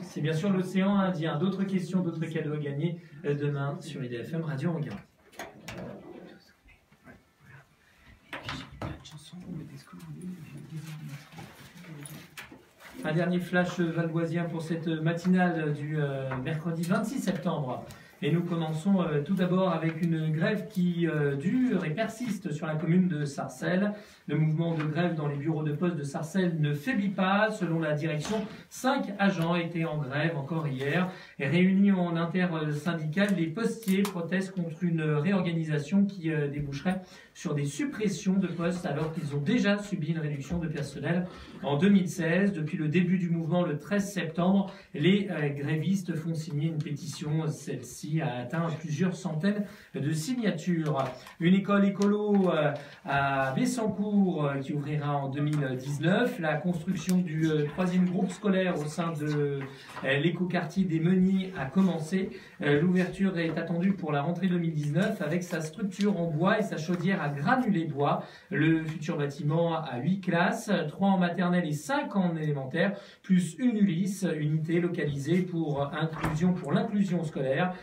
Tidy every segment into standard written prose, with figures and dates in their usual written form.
c'est bien sûr l'océan Indien. D'autres questions, d'autres cadeaux à gagner demain sur IDFM Radio Anguin. Un dernier flash valdoisien pour cette matinale du mercredi 26 septembre. Et nous commençons tout d'abord avec une grève qui dure et persiste sur la commune de Sarcelles. Le mouvement de grève dans les bureaux de poste de Sarcelles ne faiblit pas. Selon la direction, 5 agents étaient en grève encore hier. Et réunis en intersyndicale, les postiers protestent contre une réorganisation qui déboucherait sur des suppressions de postes alors qu'ils ont déjà subi une réduction de personnel en 2016. Depuis le début du mouvement, le 13 septembre, les grévistes font signer une pétition. Celle-ci a atteint plusieurs centaines de signatures. Une école écolo à Bessancourt qui ouvrira en 2019. La construction du 3e groupe scolaire au sein de l'écoquartier des Meuniers a commencé. L'ouverture est attendue pour la rentrée 2019 avec sa structure en bois et sa chaudière à granulés bois. Le futur bâtiment a 8 classes, 3 en maternelle et 5 en élémentaire, plus une ULIS, unité localisée pour l'inclusion scolaire.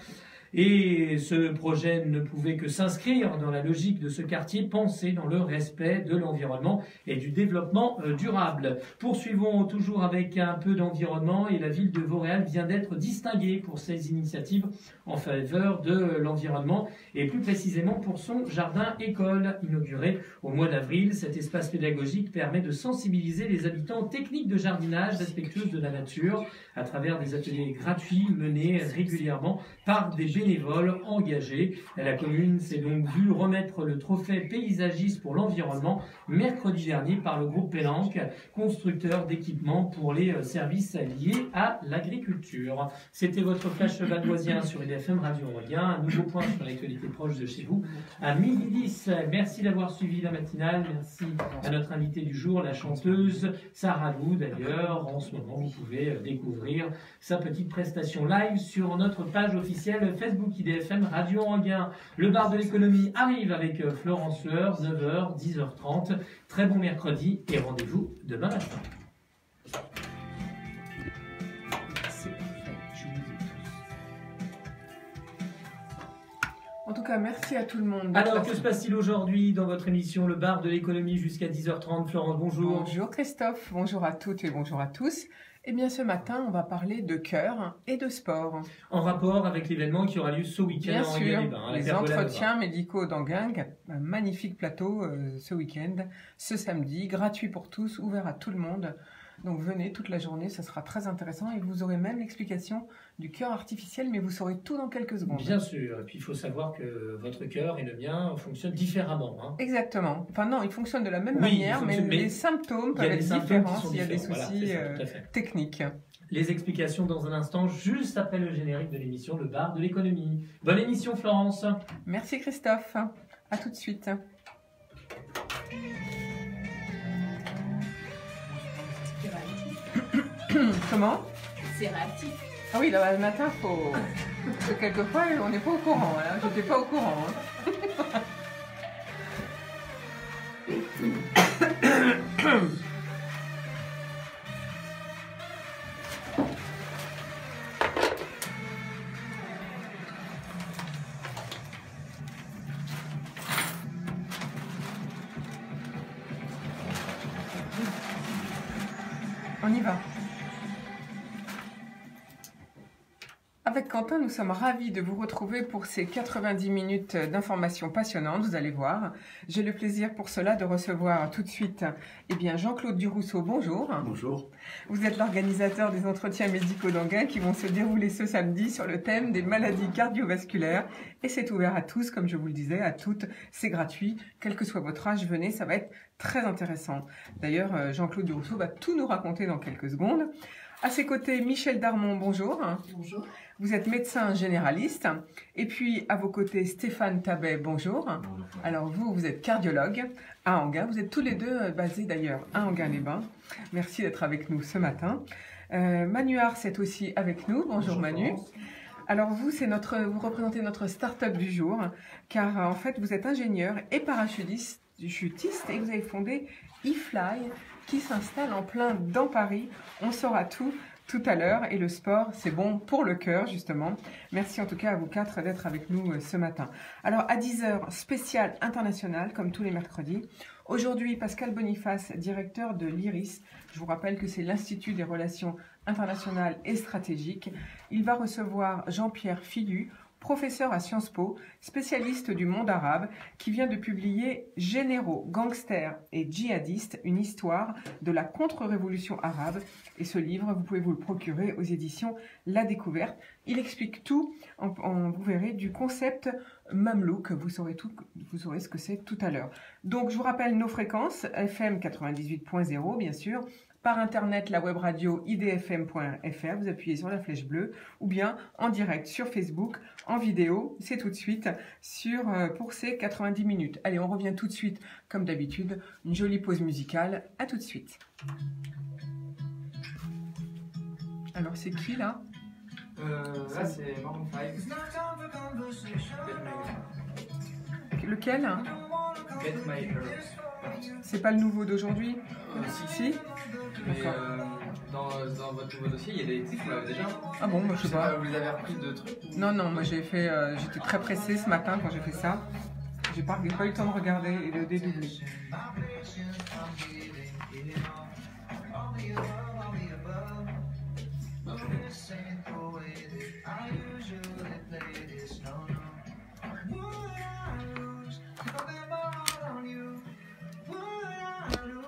Et ce projet ne pouvait que s'inscrire dans la logique de ce quartier pensé dans le respect de l'environnement et du développement durable. Poursuivons toujours avec un peu d'environnement et la ville de Vauréal vient d'être distinguée pour ses initiatives en faveur de l'environnement et plus précisément pour son jardin-école inauguré au mois d'avril. Cet espace pédagogique permet de sensibiliser les habitants aux techniques de jardinage respectueuses de la nature à travers des ateliers gratuits menés régulièrement par des bénévoles engagés. La commune s'est donc vue remettre le trophée paysagiste pour l'environnement mercredi dernier par le groupe Pélanque, constructeur d'équipements pour les services liés à l'agriculture. C'était votre flash valdoisien sur IDFM Radio Anguin. Un nouveau point sur l'actualité proche de chez vous à 12h10. Merci d'avoir suivi la matinale. Merci à notre invitée du jour, la chanteuse Sarah Lou. D'ailleurs, en ce moment, vous pouvez découvrir sa petite prestation live sur notre page officielle Facebook IDFM Radio Anguin. Le bar de l'économie arrive avec Florence Sueur, 9h, 10h30. Très bon mercredi et rendez-vous demain matin. En tout cas, merci à tout le monde. Alors, que se passe-t-il aujourd'hui dans votre émission Le bar de l'économie jusqu'à 10h30? Florence, bonjour. Bonjour Christophe, bonjour à toutes et bonjour à tous. Eh bien, ce matin, on va parler de cœur et de sport. En rapport avec l'événement qui aura lieu ce week-end Bien en sûr, Anguin-les-Bains. les entretiens médicaux d'Anguin, un magnifique plateau ce week-end, ce samedi, gratuit pour tous, ouvert à tout le monde. Donc venez toute la journée, ce sera très intéressant et vous aurez même l'explication du cœur artificiel, mais vous saurez tout dans quelques secondes. Bien sûr, et puis il faut savoir que votre cœur et le mien fonctionnent différemment. Hein. Exactement. Enfin non, ils fonctionnent de la même manière, mais les symptômes peuvent être différents s'il y a des soucis techniques. Les explications dans un instant, juste après le générique de l'émission Le Bar de l'économie. Bonne émission Florence. Merci Christophe, à tout de suite. Comment? C'est réactif. Ah oui, là, le matin, faut... Parce que quelquefois, on n'est pas au courant. Hein. Je n'étais pas au courant. Hein. On y va. Avec Quentin, nous sommes ravis de vous retrouver pour ces 90 minutes d'informations passionnantes, vous allez voir. J'ai le plaisir pour cela de recevoir tout de suite Jean-Claude Durousseau, bonjour. Bonjour. Vous êtes l'organisateur des entretiens médicaux d'Anguin qui vont se dérouler ce samedi sur le thème des maladies cardiovasculaires. Et c'est ouvert à tous, comme je vous le disais, à toutes. C'est gratuit, quel que soit votre âge, venez, ça va être très intéressant. D'ailleurs, Jean-Claude Durousseau va tout nous raconter dans quelques secondes. À ses côtés, Michel Darmon, bonjour. Bonjour. Vous êtes médecin généraliste. Et puis, à vos côtés, Stéphane Tabet, bonjour. Bonjour. Alors, vous êtes cardiologue à Anguin. Vous êtes tous les deux basés d'ailleurs à Anguin-les-Bains. Merci d'être avec nous ce matin. Manu Ars est aussi avec nous. Bonjour Manu. France. Alors vous représentez notre start-up du jour, car en fait, vous êtes ingénieur et parachutiste et vous avez fondé eFly, qui s'installe en plein dans Paris. On saura tout tout à l'heure. Et le sport, c'est bon pour le cœur, justement. Merci en tout cas à vous 4 d'être avec nous ce matin. Alors, à 10h, spécial international, comme tous les mercredis. Aujourd'hui, Pascal Boniface, directeur de l'IRIS. Je vous rappelle que c'est l'Institut des relations internationales et stratégiques. Il va recevoir Jean-Pierre Filu, professeur à Sciences Po, spécialiste du monde arabe, qui vient de publier Généraux, gangsters et djihadistes, une histoire de la contre-révolution arabe. Et ce livre, vous pouvez vous le procurer aux éditions La Découverte. Il explique tout, vous verrez, du concept mamelouk. Vous saurez ce que c'est tout à l'heure. Donc, je vous rappelle nos fréquences, FM 98.0, bien sûr, par internet, la web radio idfm.fr, vous appuyez sur la flèche bleue, ou bien en direct sur Facebook, en vidéo, c'est tout de suite pour ces 90 minutes. Allez, on revient tout de suite, comme d'habitude, une jolie pause musicale. À tout de suite. Alors, c'est qui là? Là, c'est Maroon 5. Lequel? Get My Girl. C'est pas le nouveau d'aujourd'hui? Si. Mais dans votre nouveau dossier, il y a des titres, vous l'avez déjà? Ah bon, moi je sais pas. Vous les avez repris de trucs? Non, moi j'étais très pressée ce matin quand j'ai fait ça. J'ai pas eu le temps de regarder et de dédoubler.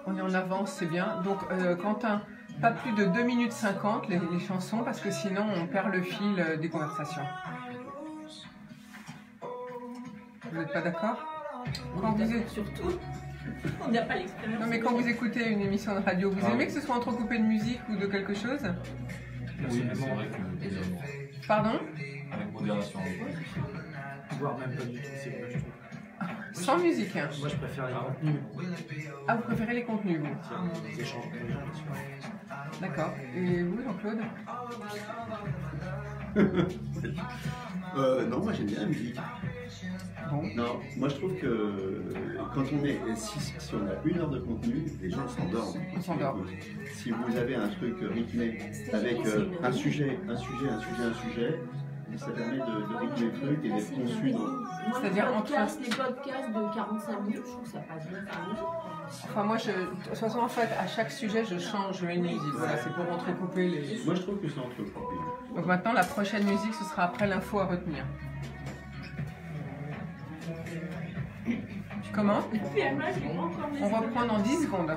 On est en avance, c'est bien. Donc, Quentin, pas plus de 2 minutes 50 les chansons, parce que sinon on perd le fil des conversations. Vous n'êtes pas d'accord? Surtout, on n'a pas l'expérience. Non, mais quand vous écoutez une émission de radio, vous aimez que ce soit entrecoupé de musique ou de quelque chose? Oui, mais c'est vrai que... Pardon? Avec modération. Voire même pas du tout, c'est vrai, je trouve. Sans musique, hein. Moi, je préfère les contenus. Ah, vous préférez les contenus, vous? Les échanges avec les gens, bien sûr. D'accord. Et vous, Jean-Claude? Non, moi j'aime bien la musique. Bon. Non, moi je trouve que quand si on a 1 heure de contenu, les gens s'endorment. On s'endort. Si vous avez un truc rythmé avec un sujet, ça permet de rythmer le truc et d'être conçu dans... C'est-à-dire les podcasts de 45 minutes, je trouve que ça passe bien par musique. Enfin, moi, de toute façon, en fait, à chaque sujet, je change une musique. Voilà, c'est pour entrecouper les... Moi je trouve que c'est entrecoupé. Donc maintenant, la prochaine musique, ce sera après l'info à retenir. Comment? On reprend dans 10 secondes.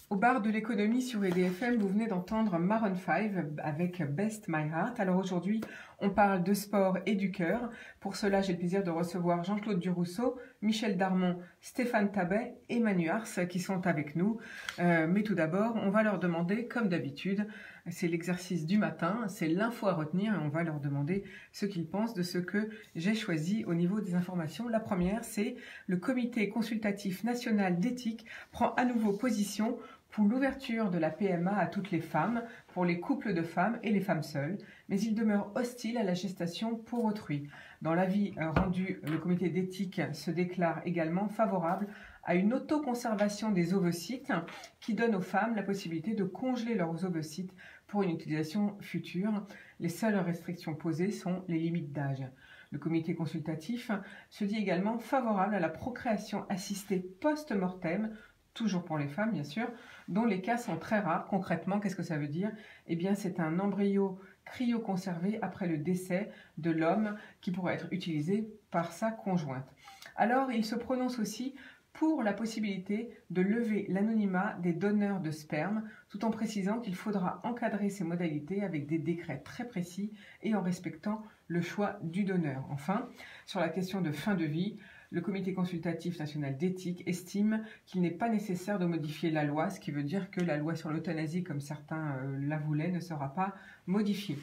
Au bar de l'économie sur EDFM, vous venez d'entendre Maroon 5 avec Best My Heart. Alors aujourd'hui, on parle de sport et du cœur. Pour cela, j'ai le plaisir de recevoir Jean-Claude Durousseau, Michel Darmon, Stéphane Tabet et Manu Ars qui sont avec nous. Mais tout d'abord, on va leur demander, comme d'habitude, c'est l'exercice du matin, c'est l'info à retenir et on va leur demander ce qu'ils pensent de ce que j'ai choisi au niveau des informations. La première, c'est le Comité consultatif national d'éthique prend à nouveau position pour l'ouverture de la PMA à toutes les femmes, pour les couples de femmes et les femmes seules, mais il demeure hostile à la gestation pour autrui. Dans l'avis rendu, le comité d'éthique se déclare également favorable à une autoconservation des ovocytes qui donne aux femmes la possibilité de congeler leurs ovocytes pour une utilisation future. Les seules restrictions posées sont les limites d'âge. Le comité consultatif se dit également favorable à la procréation assistée post-mortem, toujours pour les femmes bien sûr, dont les cas sont très rares. Concrètement, qu'est-ce que ça veut dire? Eh bien, c'est un embryo cryoconservé après le décès de l'homme qui pourrait être utilisé par sa conjointe. Alors, il se prononce aussi pour la possibilité de lever l'anonymat des donneurs de sperme, tout en précisant qu'il faudra encadrer ces modalités avec des décrets très précis et en respectant le choix du donneur. Enfin, sur la question de fin de vie, le Comité consultatif national d'éthique estime qu'il n'est pas nécessaire de modifier la loi, ce qui veut dire que la loi sur l'euthanasie, comme certains la voulaient, ne sera pas modifiée.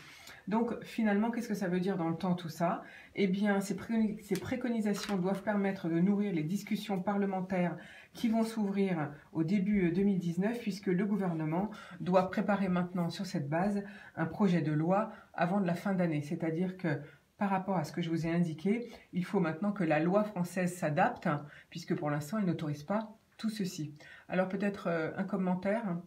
Donc finalement, qu'est-ce que ça veut dire dans le temps tout ça? Eh bien, ces préconisations doivent permettre de nourrir les discussions parlementaires qui vont s'ouvrir au début 2019, puisque le gouvernement doit préparer maintenant sur cette base un projet de loi avant de la fin d'année. C'est-à-dire que par rapport à ce que je vous ai indiqué, il faut maintenant que la loi française s'adapte, puisque pour l'instant, elle n'autorise pas tout ceci. Alors peut-être un commentaire.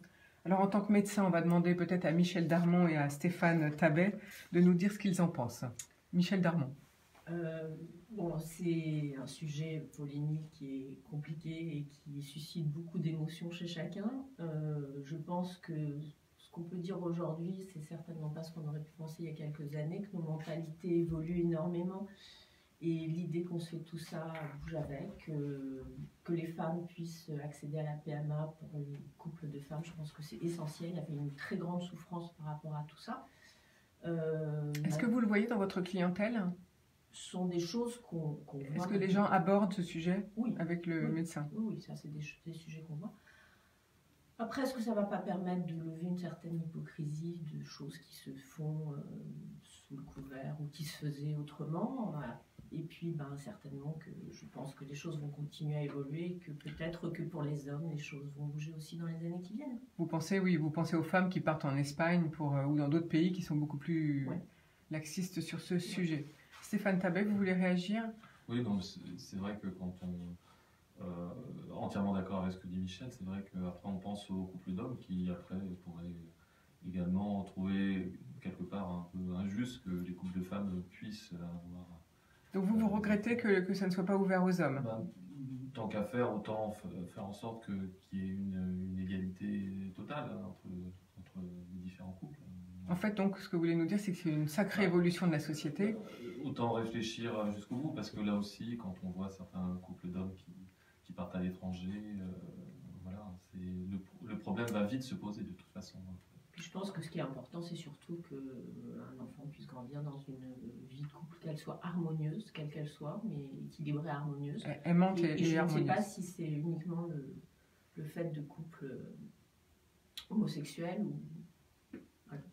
Alors en tant que médecin, on va demander peut-être à Michel Darmon et à Stéphane Tabet de nous dire ce qu'ils en pensent. Michel Darmon. Bon, c'est un sujet polémique qui est compliqué et qui suscite beaucoup d'émotions chez chacun. Je pense que ce qu'on peut dire aujourd'hui, c'est certainement pas ce qu'on aurait pu penser il y a quelques années, que nos mentalités évoluent énormément. Et l'idée qu'on se fait tout ça bouge avec, que les femmes puissent accéder à la PMA pour les couples de femmes, je pense que c'est essentiel. Il y avait une très grande souffrance par rapport à tout ça. Est-ce que vous le voyez dans votre clientèle? Ce sont des choses qu'on voit. Est-ce que les gens abordent ce sujet oui, avec le médecin? Oui, ça c'est des sujets qu'on voit. Après, est-ce que ça ne va pas permettre de lever une certaine hypocrisie de choses qui se font sous le couvert ou qui se faisaient autrement? Voilà. Et puis, certainement que je pense que les choses vont continuer à évoluer, que peut-être que pour les hommes, les choses vont bouger aussi dans les années qui viennent. Vous pensez aux femmes qui partent en Espagne ou dans d'autres pays qui sont beaucoup plus laxistes sur ce sujet. Stéphane Tabet, vous voulez réagir? Oui, donc c'est vrai que quand on... entièrement d'accord avec ce que dit Michel, c'est vrai qu'après on pense aux couples d'hommes qui après pourraient également trouver quelque part un peu injuste que les couples de femmes puissent avoir... Donc vous regrettez que ça ne soit pas ouvert aux hommes? Tant qu'à faire, autant faire en sorte qu'il y ait une égalité totale entre les différents couples. En fait, donc, ce que vous voulez nous dire, c'est que c'est une sacrée évolution de la société. Autant réfléchir jusqu'au bout, parce que là aussi, quand on voit certains couples d'hommes qui partent à l'étranger, voilà, le problème va vite se poser de toute façon. Puis je pense que ce qui est important, c'est surtout qu'un enfant puisse grandir dans une vie de couple, qu'elle soit harmonieuse, quelle qu'elle soit, mais équilibrée et harmonieuse. Aimante et je harmonieuse. ne sais pas si c'est uniquement le fait de couples homosexuels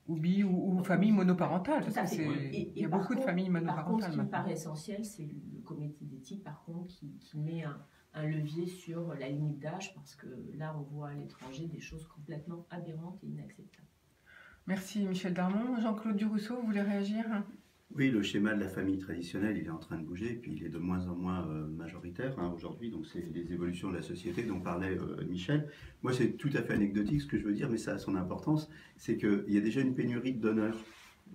ou bi ou famille monoparentale, parce qu'il y a beaucoup de familles monoparentales. Par contre, ce qui me maintenant. paraît essentiel, c'est le comité d'éthique, par contre, qui met un levier sur la limite d'âge, parce que là, on voit à l'étranger des choses complètement aberrantes et inacceptables. Merci Michel Darmon. Jean-Claude Durousseau, vous voulez réagir? Oui, le schéma de la famille traditionnelle, il est en train de bouger, et puis il est de moins en moins majoritaire aujourd'hui, donc c'est les évolutions de la société dont parlait Michel. Moi, c'est tout à fait anecdotique ce que je veux dire, mais ça a son importance, c'est qu'il y a déjà une pénurie de donneurs,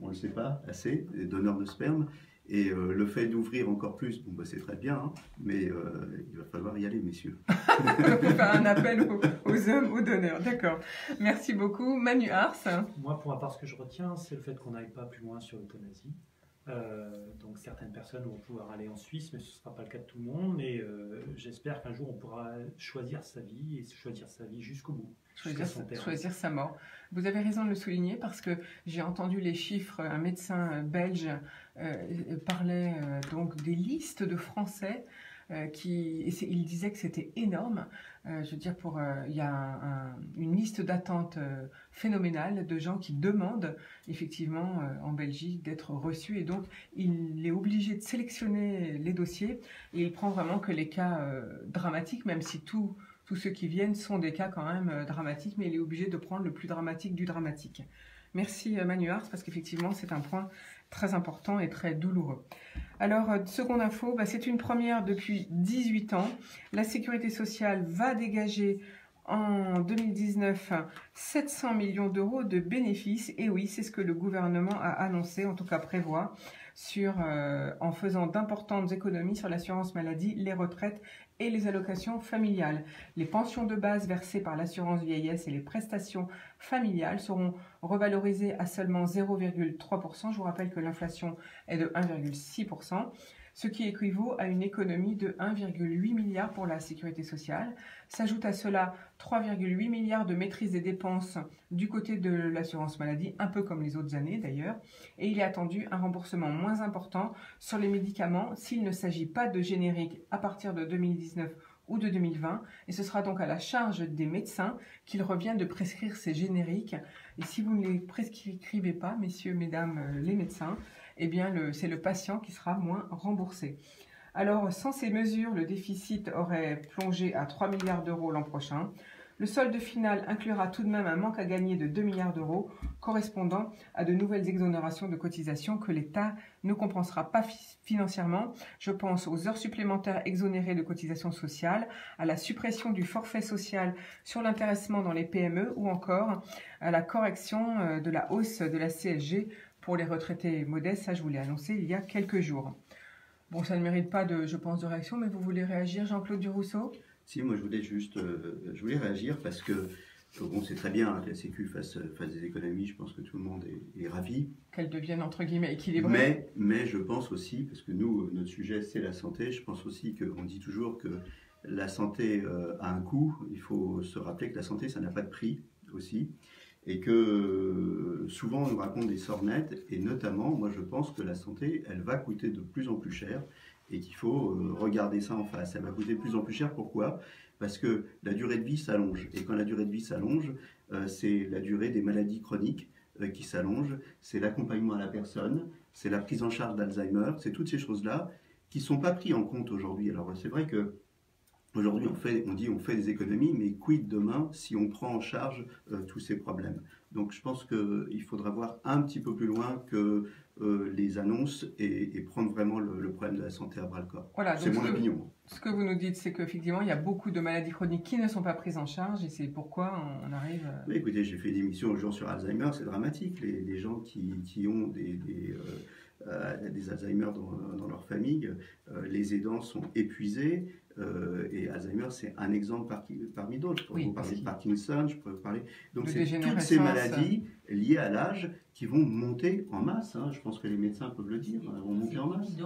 on ne le sait pas assez, des donneurs de sperme, et le fait d'ouvrir encore plus, bon, c'est très bien, hein, mais il va falloir y aller, messieurs. Donc, on faire un appel aux hommes, aux donneurs, d'accord. Merci beaucoup. Manu Ars. Moi, pour ma part, ce que je retiens, c'est le fait qu'on n'aille pas plus loin sur l'euthanasie. Donc certaines personnes vont pouvoir aller en Suisse, mais ce ne sera pas le cas de tout le monde. Mais j'espère qu'un jour on pourra choisir sa vie et choisir sa vie jusqu'au bout. Choisir sa mort. Vous avez raison de le souligner parce que j'ai entendu les chiffres. Un médecin belge parlait donc des listes de Français il disait que c'était énorme. Je veux dire, il y a une liste d'attente phénoménale de gens qui demandent effectivement en Belgique d'être reçus, et donc il est obligé de sélectionner les dossiers et il prend vraiment que les cas dramatiques, même si tous ceux qui viennent sont des cas quand même dramatiques, mais il est obligé de prendre le plus dramatique du dramatique. Merci Manu Ars, parce qu'effectivement c'est un point très important et très douloureux. Alors, seconde info, c'est une première depuis 18 ans. La Sécurité sociale va dégager en 2019 700 millions d'euros de bénéfices. Et oui, c'est ce que le gouvernement a annoncé, en tout cas prévoit, en faisant d'importantes économies sur l'assurance maladie, les retraites et les allocations familiales. Les pensions de base versées par l'assurance vieillesse et les prestations familiales seront revalorisées à seulement 0,3%. Je vous rappelle que l'inflation est de 1,6%, ce qui équivaut à une économie de 1,8 milliard pour la sécurité sociale. S'ajoute à cela 3,8 milliards de maîtrise des dépenses du côté de l'assurance maladie, un peu comme les autres années d'ailleurs. Et il est attendu un remboursement moins important sur les médicaments s'il ne s'agit pas de génériques à partir de 2019 ou de 2020. Et ce sera donc à la charge des médecins qu'il revient de prescrire ces génériques. Et si vous ne les prescrivez pas, messieurs, mesdames les médecins, eh bien c'est le patient qui sera moins remboursé. Alors, sans ces mesures, le déficit aurait plongé à 3 milliards d'euros l'an prochain. Le solde final inclura tout de même un manque à gagner de 2 milliards d'euros, correspondant à de nouvelles exonérations de cotisations que l'État ne compensera pas financièrement. Je pense aux heures supplémentaires exonérées de cotisations sociales, à la suppression du forfait social sur l'intéressement dans les PME ou encore à la correction de la hausse de la CSG pour les retraités modestes. Ça, je vous l'ai annoncé il y a quelques jours. Bon, ça ne mérite pas, je pense, de réaction, mais vous voulez réagir, Jean-Claude Durousseau? Si, moi je voulais réagir parce que bon, c'est très bien que la Sécu fasse des économies, je pense que tout le monde est ravi. Qu'elles deviennent entre guillemets équilibrées. Mais je pense aussi, parce que nous, notre sujet c'est la santé, je pense aussi qu'on dit toujours que la santé a un coût, il faut se rappeler que la santé ça n'a pas de prix aussi, et que souvent on nous raconte des sornettes, et notamment moi je pense que la santé elle va coûter de plus en plus cher, et qu'il faut regarder ça en face. Elle va coûter de plus en plus cher. Pourquoi? Parce que la durée de vie s'allonge. Et quand la durée de vie s'allonge, c'est la durée des maladies chroniques qui s'allonge, c'est l'accompagnement à la personne, c'est la prise en charge d'Alzheimer, c'est toutes ces choses-là qui ne sont pas prises en compte aujourd'hui. Alors c'est vrai que aujourd'hui on fait des économies, mais quid demain si on prend en charge tous ces problèmes? Donc je pense qu'il faudra voir un petit peu plus loin que les annonces et prendre vraiment le problème de la santé à bras-le-corps. Voilà, c'est mon opinion. Ce que vous nous dites, c'est qu'effectivement, il y a beaucoup de maladies chroniques qui ne sont pas prises en charge, et c'est pourquoi on arrive... Mais écoutez, j'ai fait une émission aujourd'hui sur Alzheimer, c'est dramatique. Les gens qui ont des Alzheimer dans leur famille, les aidants sont épuisés, et Alzheimer, c'est un exemple parmi d'autres. Je pourrais vous parler de Parkinson, je pourrais vous parler... Donc c'est toutes ces maladies liées à l'âge qui vont monter en masse. Hein. Je pense que les médecins peuvent le dire, vont monter en masse.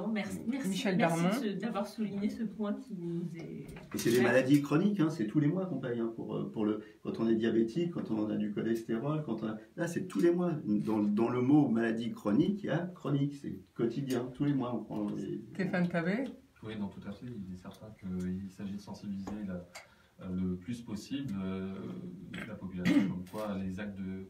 Merci, Michel Darmon, d'avoir souligné ce point qui nous est... Et c'est des maladies chroniques, hein, c'est tous les mois qu'on paye. Hein, quand on est diabétique, quand on a du cholestérol, là c'est tous les mois. Dans le mot maladie chronique, il y a chronique, c'est quotidien, tous les mois on prend Stéphane Tabet. Oui, non, tout à fait. Il est certain qu'il s'agit de sensibiliser le plus possible la population, comme quoi les actes de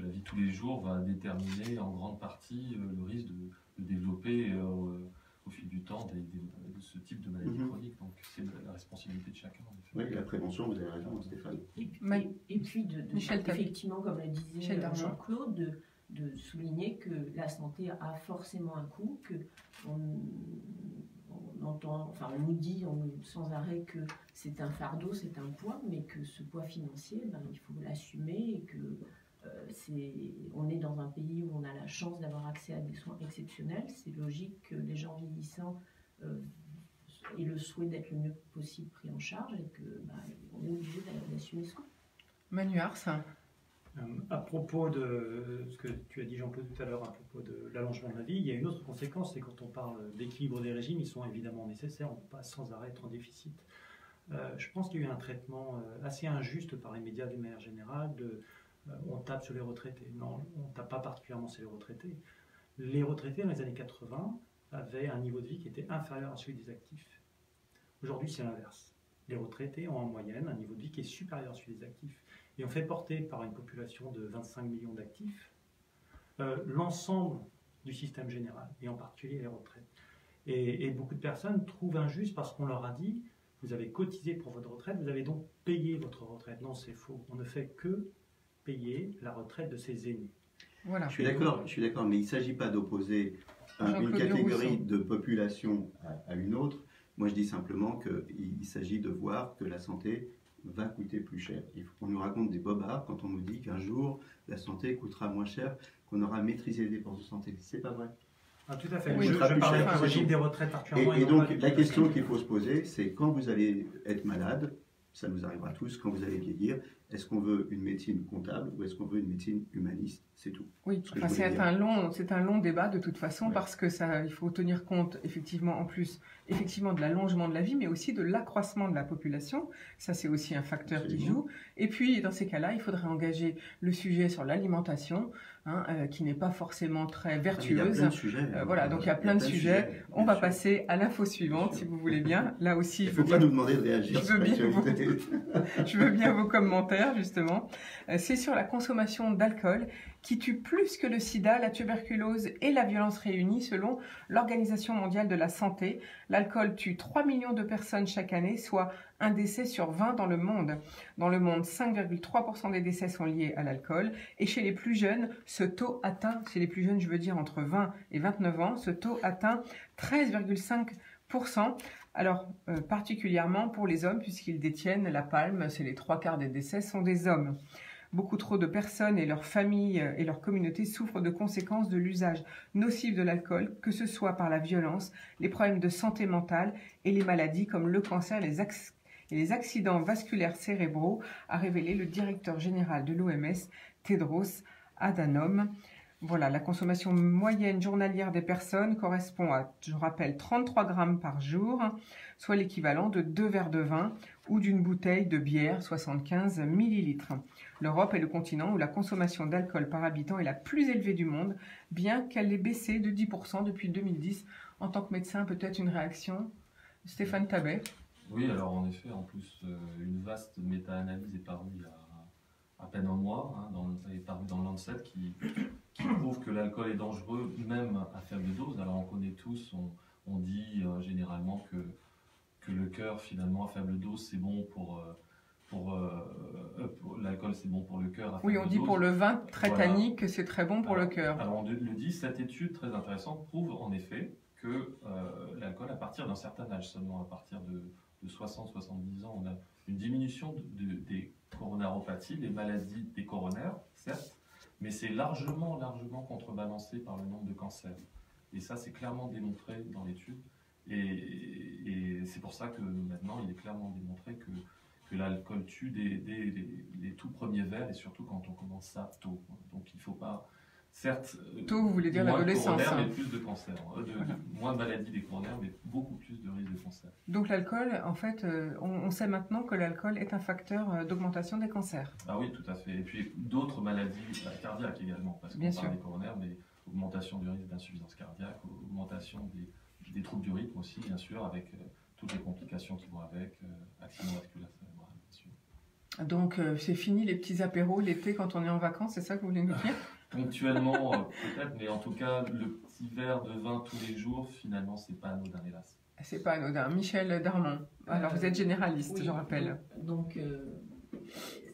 la vie de tous les jours va déterminer en grande partie le risque de développer au fil du temps de ce type de maladie chronique. Donc c'est la responsabilité de chacun. Oui, la prévention, vous avez raison, Stéphane. Et puis effectivement, comme le disait Jean-Claude, de souligner que la santé a forcément un coût, on nous dit sans arrêt que c'est un fardeau, c'est un poids, mais que ce poids financier, il faut l'assumer, et que on est dans un pays où on a la chance d'avoir accès à des soins exceptionnels. C'est logique que les gens vieillissants aient le souhait d'être le mieux possible pris en charge, et qu'on est obligé d'assumer ce coût. Manu Ars. À propos de ce que tu as dit, Jean-Claude, tout à l'heure, à propos de l'allongement de la vie, il y a une autre conséquence, c'est quand on parle d'équilibre des régimes, ils sont évidemment nécessaires, on ne peut pas sans arrêt être en déficit. Je pense qu'il y a eu un traitement assez injuste par les médias d'une manière générale, on tape sur les retraités. Non, on ne tape pas particulièrement sur les retraités. Les retraités, dans les années 80, avaient un niveau de vie qui était inférieur à celui des actifs. Aujourd'hui, c'est l'inverse. Les retraités ont en moyenne un niveau de vie qui est supérieur à celui des actifs. Et on fait porter par une population de 25 millions d'actifs l'ensemble du système général, et en particulier les retraites. Et beaucoup de personnes trouvent injuste parce qu'on leur a dit « vous avez cotisé pour votre retraite, vous avez donc payé votre retraite ». Non, c'est faux. On ne fait que payer la retraite de ses aînés. Voilà. Je suis d'accord, mais il ne s'agit pas d'opposer une catégorie de population à une autre. Moi, je dis simplement qu'il s'agit de voir que la santé va coûter plus cher. On nous raconte des bobards quand on nous dit qu'un jour, la santé coûtera moins cher, qu'on aura maîtrisé les dépenses de santé. C'est pas vrai. Ah, tout à fait. Oui, je parlais du régime des retraites particulièrement. Et donc, la question qu'il faut se poser, c'est quand vous allez être malade, ça nous arrivera tous, quand vous allez vieillir, est-ce qu'on veut une médecine comptable ou est-ce qu'on veut une médecine humaniste? C'est tout. Oui, c'est un long débat de toute façon, parce que il faut tenir compte effectivement de l'allongement de la vie, mais aussi de l'accroissement de la population. Ça, c'est aussi un facteur qui joue. Et puis, dans ces cas-là, il faudrait engager le sujet sur l'alimentation, qui n'est pas forcément très vertueuse. Il y a plein de sujets. Voilà, donc il y a plein de sujets. On va passer à l'info suivante, si vous voulez bien. Là aussi, il ne faut pas nous demander de réagir. Je veux bien vos commentaires. l'heure justement. C'est sur la consommation d'alcool qui tue plus que le sida, la tuberculose et la violence réunies selon l'Organisation mondiale de la santé. L'alcool tue 3 millions de personnes chaque année, soit un décès sur 20 dans le monde. Dans le monde, 5,3% des décès sont liés à l'alcool. Et chez les plus jeunes, ce taux atteint, chez les plus jeunes, je veux dire entre 20 et 29 ans, ce taux atteint 13,5%. Alors, particulièrement pour les hommes, puisqu'ils détiennent la palme, c'est les 3/4 des décès sont des hommes. Beaucoup trop de personnes et leurs familles et leurs communautés souffrent de conséquences de l'usage nocif de l'alcool, que ce soit par la violence, les problèmes de santé mentale et les maladies comme le cancer et les accidents vasculaires cérébraux, a révélé le directeur général de l'OMS, Tedros Adhanom. Voilà, la consommation moyenne journalière des personnes correspond à, je rappelle, 33 grammes par jour, soit l'équivalent de 2 verres de vin ou d'une bouteille de bière, 75 millilitres. L'Europe est le continent où la consommation d'alcool par habitant est la plus élevée du monde, bien qu'elle ait baissé de 10% depuis 2010. En tant que médecin, peut-être une réaction, Stéphane Tabet? Oui, alors en effet, en plus, une vaste méta-analyse est parue il y a à peine un mois, est parue dans le Lancet, qui prouve que l'alcool est dangereux même à faible dose. Alors on connaît tous, on dit généralement que le cœur, finalement, à faible dose, c'est bon pour l'alcool, c'est bon pour le cœur. Oui, on dit dose. pour le vin très Voilà. tannique que c'est très bon pour le cœur. Alors on le dit, cette étude très intéressante prouve en effet que l'alcool, à partir d'un certain âge seulement, à partir de 60-70 ans, on a une diminution des coronaropathies, les maladies des coronaires, certes, mais c'est largement contrebalancé par le nombre de cancers. Et ça, c'est clairement démontré dans l'étude. Et c'est pour ça que maintenant, il est clairement démontré que l'alcool tue dès les tout premiers verres, et surtout quand on commence ça tôt. Donc il ne faut pas... Certes, Tôt, vous voulez dire moins de l'adolescence. coronaires, mais plus de cancers. Moins de maladies des coronaires, mais beaucoup plus de risques de cancer. Donc l'alcool, en fait, on sait maintenant que l'alcool est un facteur d'augmentation des cancers. Ah oui, tout à fait. Et puis d'autres maladies cardiaques également, parce qu'on parle des coronaires, mais augmentation du risque d'insuffisance cardiaque, augmentation des troubles du rythme aussi, bien sûr, avec toutes les complications qui vont avec, accident vasculaire cérébral, bien sûr. Donc c'est fini les petits apéros l'été quand on est en vacances, c'est ça que vous voulez nous dire? Ponctuellement, peut-être, mais en tout cas, le petit verre de vin tous les jours, finalement, c'est pas anodin, hélas. C'est pas anodin. Michel Darmon, alors vous êtes généraliste, oui, je rappelle. Donc,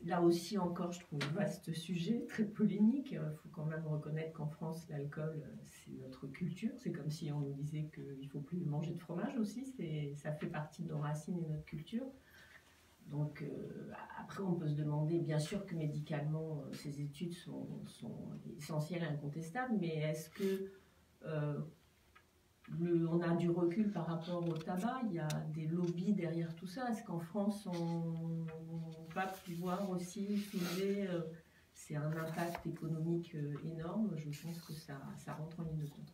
là aussi encore, je trouve vaste sujet, très polémique. Il faut quand même reconnaître qu'en France, l'alcool, c'est notre culture. C'est comme si on nous disait qu'il ne faut plus manger de fromage aussi. Ça fait partie de nos racines et de notre culture. Donc après, on peut se demander, bien sûr que médicalement, ces études sont essentielles et incontestables, mais est-ce que on a du recul par rapport au tabac? Il y a des lobbies derrière tout ça. Est-ce qu'en France, on va pouvoir aussi soulever c'est un impact économique énorme? Je pense que ça rentre en ligne de compte.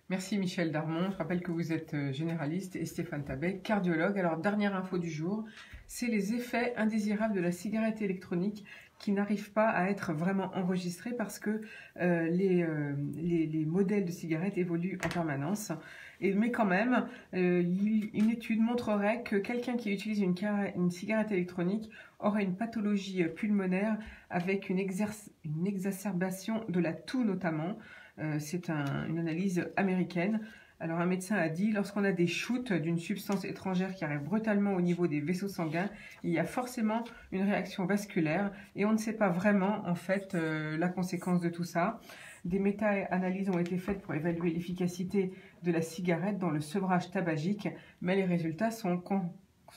Merci Michel Darmon. Je rappelle que vous êtes généraliste et Stéphane Tabet, cardiologue. Alors, dernière info du jour, c'est les effets indésirables de la cigarette électronique qui n'arrivent pas à être vraiment enregistrés parce que les modèles de cigarettes évoluent en permanence. Mais quand même, une étude montrerait que quelqu'un qui utilise une cigarette électronique aurait une pathologie pulmonaire avec une exacerbation de la toux notamment. C'est une analyse américaine. Alors un médecin a dit, lorsqu'on a des shoots d'une substance étrangère qui arrive brutalement au niveau des vaisseaux sanguins, il y a forcément une réaction vasculaire et on ne sait pas vraiment en fait la conséquence de tout ça. Des méta-analyses ont été faites pour évaluer l'efficacité de la cigarette dans le sevrage tabagique, mais les résultats sont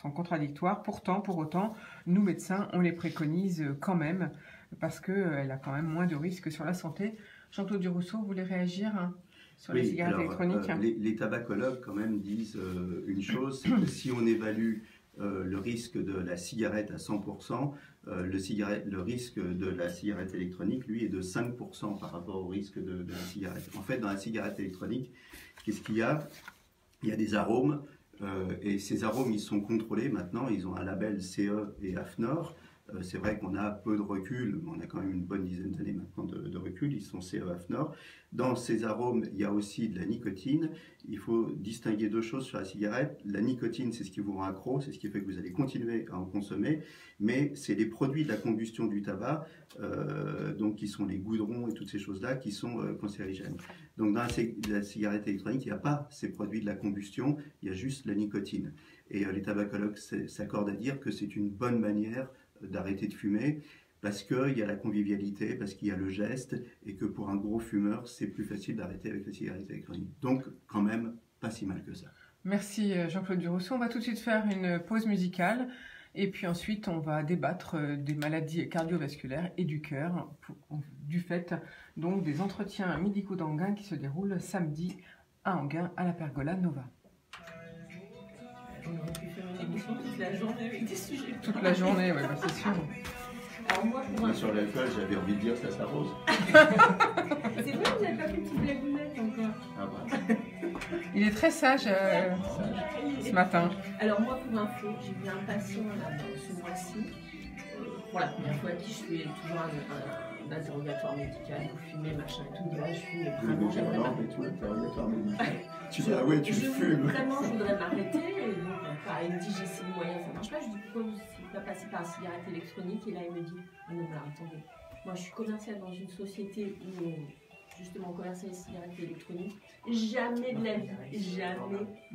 contradictoires. Pourtant, pour autant, nous médecins, on les préconise quand même parce qu'elle a quand même moins de risques sur la santé. Jean-Claude Durousseau, vous voulez réagir sur les cigarettes électroniques? Les tabacologues quand même disent une chose, c'est que si on évalue le risque de la cigarette à 100%, le risque de la cigarette électronique, lui, est de 5% par rapport au risque de la cigarette. En fait, dans la cigarette électronique, qu'est-ce qu'il y a? Il y a des arômes, et ces arômes, ils sont contrôlés maintenant, ils ont un label CE et AFNOR. C'est vrai qu'on a peu de recul, mais on a quand même une bonne dizaine d'années maintenant de recul, ils sont CE-AFNOR. Dans ces arômes, il y a aussi de la nicotine. Il faut distinguer deux choses sur la cigarette. La nicotine, c'est ce qui vous rend accro, c'est ce qui fait que vous allez continuer à en consommer, mais c'est les produits de la combustion du tabac, donc qui sont les goudrons et toutes ces choses-là, qui sont cancérigènes. Donc dans la cigarette électronique, il n'y a pas ces produits de la combustion, il y a juste la nicotine. Et les tabacologues s'accordent à dire que c'est une bonne manière d'arrêter de fumer, parce qu'il y a la convivialité, parce qu'il y a le geste, et que pour un gros fumeur, c'est plus facile d'arrêter avec la cigarette électronique. Donc, quand même, pas si mal que ça. Merci Jean-Claude Durousseau. On va tout de suite faire une pause musicale, et puis ensuite on va débattre des maladies cardiovasculaires et du cœur, du fait donc des entretiens médicaux d'Anguin qui se déroulent samedi à Anguin, à la Pergola Nova. On aurait pu faire une émission toute la journée avec des sujets. Toute la journée, oui, bah, c'est sûr. Alors moi, pour un... Sur l'alcool, j'avais envie de dire ça s'arrose. C'est vrai, vous n'avez pas fait une petite blagounette encore. Ah bah. Il est très sage ce matin. Alors moi, pour info, j'ai vu un patient là, ce mois-ci, pour la première fois à qui je fais toujours un interrogatoire médical, vous fumez, machin et tout. Là, je fume, vraiment, j'aimerais pas. Tu dis, ah ouais, tu fumes. Vraiment, je voudrais m'arrêter. Et donc, pareil, il me dit, j'essaie le moyen, ça marche pas. Je dis, pourquoi vous n'êtes pas passé par la cigarette électronique? Et là, il me dit, ah non, mais alors, attendez. Moi, je suis commerciale dans une société où justement, on commercialise les cigarettes électroniques. Jamais de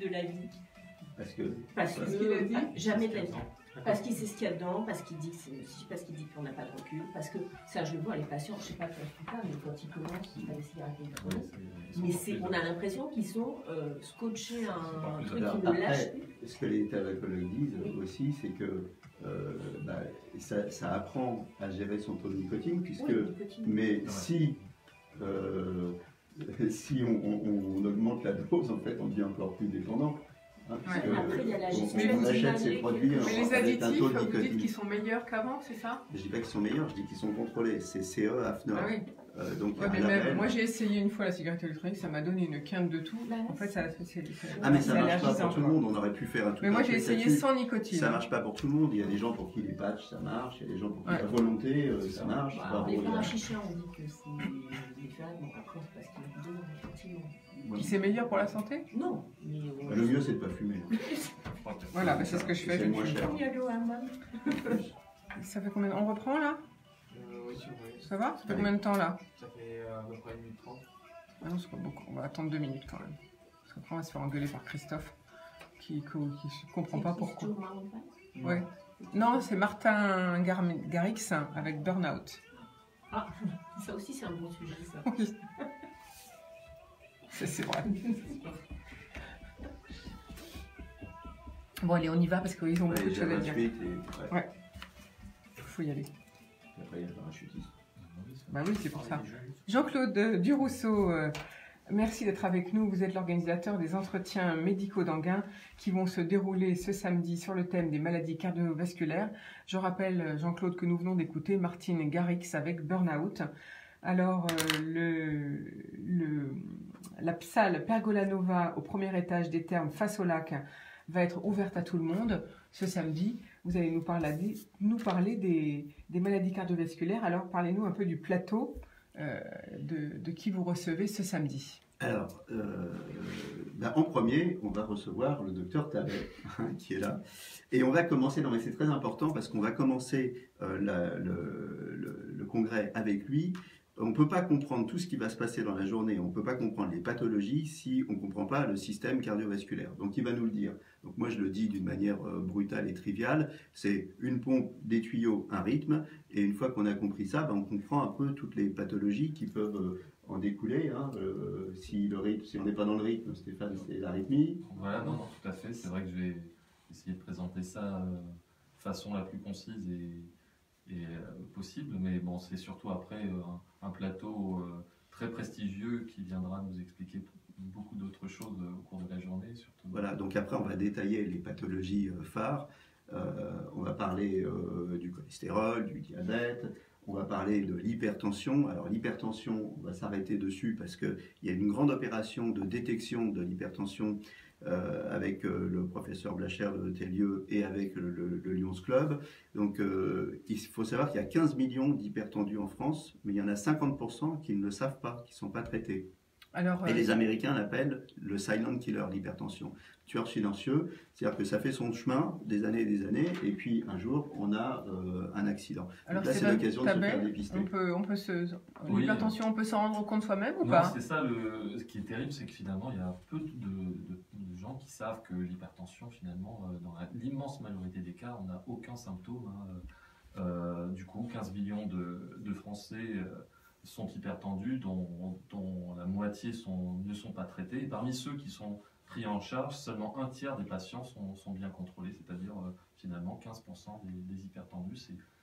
la vie. Parce que jamais de la vie. Parce qu'il sait ce qu'il y a dedans, parce qu'il dit que c'est nocif, parce qu'il dit qu'on n'a pas de recul, parce que ça je le vois, les patients, je ne sais pas quand mais quand ils commencent, ils font des cigarettes électroniques. Mais on a l'impression qu'ils sont scotchés à un truc qui ne lâche. Ce que les tabacologues disent aussi, c'est que ça apprend à gérer son taux de nicotine, puisque, oui, nicotine. Mais si on augmente la dose, en fait, on devient encore plus dépendant. Hein, ouais. Après, il y a la gestion. On achète ces produits. Mais les additifs, vous dites qu'ils sont meilleurs qu'avant, c'est ça? Je dis pas qu'ils sont meilleurs, je dis qu'ils sont contrôlés. C'est CE-AFNOR. Ah oui. Donc, ouais, mais même, moi j'ai essayé une fois la cigarette électronique, ça m'a donné une quinte de tout. En fait, ça mais ça marche pas pour tout le monde. On aurait pu faire un truc. Mais moi j'ai essayé sans nicotine. Ça marche pas pour tout le monde. Il y a des gens pour qui les patchs ça marche, il y a des gens pour qui la volonté ça marche. Les pains à chicha, on dit que c'est différent. Bon, après, c'est parce qu'il y a dedans, effectivement. Puis c'est meilleur pour la santé? Non. Le mieux c'est de pas fumer. Voilà, bah, c'est ce que je fais. C'est moins cher. Ça fait combien? On reprend là? Oui, si vous voulez. Ça va? Ça fait combien de temps là? Ça fait à peu près 1 minute 30. Ah non, c'est pas beaucoup. On va attendre 2 minutes quand même. Parce qu'après on va se faire engueuler par Christophe qui ne comprend pas pourquoi. Ouais. Non, c'est Martin Garrix avec Burnout. Ah, ça aussi c'est un bon sujet ça. Oui. C'est vrai. Bon allez, on y va parce qu'ils ont beaucoup de choses à dire. Ouais. Il faut y aller. Après, il y a le parachutisme. Bah oui, c'est pour ça. Jean-Claude Durousseau, merci d'être avec nous. Vous êtes l'organisateur des entretiens médicaux d'Anguin qui vont se dérouler ce samedi sur le thème des maladies cardiovasculaires. Je rappelle, Jean-Claude, que nous venons d'écouter Martine Garrix avec Burnout. Alors, la salle Pergola Nova au premier étage des Thermes face au lac va être ouverte à tout le monde ce samedi. Vous allez nous parler des maladies cardiovasculaires. Alors, parlez-nous un peu du plateau de qui vous recevez ce samedi. Alors, en premier, on va recevoir le docteur Tabet, qui est là. Et on va commencer, non mais c'est très important parce qu'on va commencer le congrès avec lui. On ne peut pas comprendre tout ce qui va se passer dans la journée, on ne peut pas comprendre les pathologies si on ne comprend pas le système cardiovasculaire. Donc il va nous le dire. Donc moi je le dis d'une manière brutale et triviale, c'est une pompe, des tuyaux, un rythme, et une fois qu'on a compris ça, on comprend un peu toutes les pathologies qui peuvent en découler. Hein. Si on n'est pas dans le rythme, Stéphane, c'est l'arythmie. Voilà, non, tout à fait. C'est vrai que je vais essayer de présenter ça de façon la plus concise et possible, mais bon, c'est surtout après un plateau très prestigieux qui viendra nous expliquer beaucoup d'autres choses au cours de la journée. Surtout. Voilà, donc après on va détailler les pathologies phares, on va parler du cholestérol, du diabète, on va parler de l'hypertension. Alors l'hypertension, on va s'arrêter dessus parce qu'il y a une grande opération de détection de l'hypertension avec le professeur Blacher de Télieu et avec le Lions Club. Donc il faut savoir qu'il y a 15 millions d'hypertendus en France, mais il y en a 50% qui ne le savent pas, qui ne sont pas traités. Alors, Et les Américains l'appellent le silent killer, l'hypertension. Tueur silencieux, c'est-à-dire que ça fait son chemin des années et des années, et puis un jour, on a un accident. alors Donc là, c'est Stéphane l'occasion de se faire Tabet, dépister. Oui. l'hypertension, on peut s'en rendre compte soi-même ou Non, pas? c'est ça, ce qui est terrible, c'est que finalement, il y a peu de gens qui savent que l'hypertension, finalement, dans l'immense majorité des cas, on n'a aucun symptôme. Du coup, 15 millions de Français sont hypertendus, dont la moitié ne sont pas traités. Et parmi ceux qui sont pris en charge, seulement un tiers des patients sont bien contrôlés, c'est-à-dire finalement 15% des hypertendus,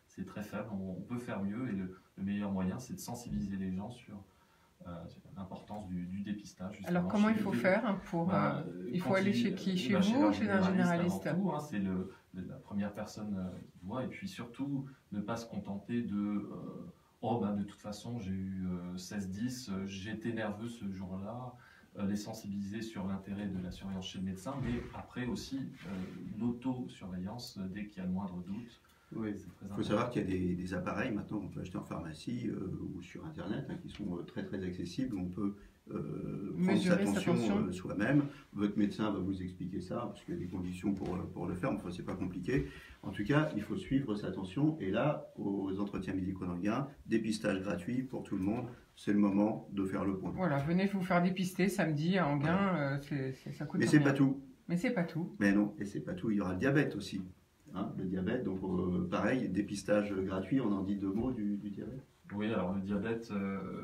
c'est très faible. On peut faire mieux et le meilleur moyen, c'est de sensibiliser les gens sur l'importance du dépistage. Justement. Alors comment il faut faire pour... il faut aller chez qui? Chez vous ou chez un généraliste? Avant tout, c'est la première personne qui voit, et puis surtout ne pas se contenter de de toute façon j'ai eu 16-10, j'étais nerveux ce jour-là, les sensibiliser sur l'intérêt de la surveillance chez le médecin, mais après aussi l'auto-surveillance dès qu'il y a le moindre doute. Oui. Il faut savoir qu'il y a des appareils maintenant qu'on peut acheter en pharmacie ou sur Internet qui sont très très accessibles. On peut prendre sa tension soi-même. Votre médecin va vous expliquer ça, parce qu'il y a des conditions pour le faire, mais c'est pas compliqué. En tout cas, il faut suivre sa tension. Et là, aux entretiens médico-sanguins, dépistage gratuit pour tout le monde. C'est le moment de faire le point. Voilà, venez vous faire dépister samedi à Enghien, ça coûte Mais rien. c'est pas tout. Mais c'est pas tout. Mais non, et c'est pas tout. Il y aura le diabète aussi. Le diabète, donc pareil, dépistage gratuit. On en dit 2 mots du diabète. Oui, alors le diabète,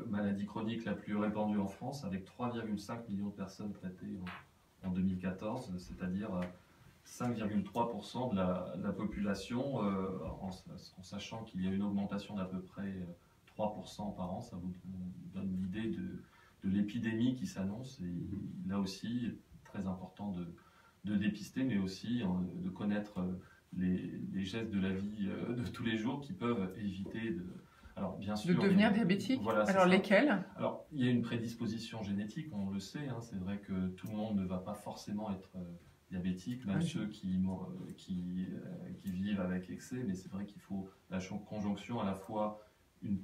maladie chronique la plus répandue en France, avec 3,5 millions de personnes traitées en 2014, c'est-à-dire 5,3% de la population, en sachant qu'il y a une augmentation d'à peu près 3% par an. Ça vous donne l'idée de l'épidémie qui s'annonce. Et là aussi, très important de dépister, mais aussi de connaître les gestes de la vie de tous les jours qui peuvent éviter alors, bien sûr, de devenir diabétique. Voilà, alors lesquels? Alors, il y a une prédisposition génétique, on le sait. C'est vrai que tout le monde ne va pas forcément être diabétique, même ceux qui vivent avec excès. Mais c'est vrai qu'il faut la conjonction à la fois une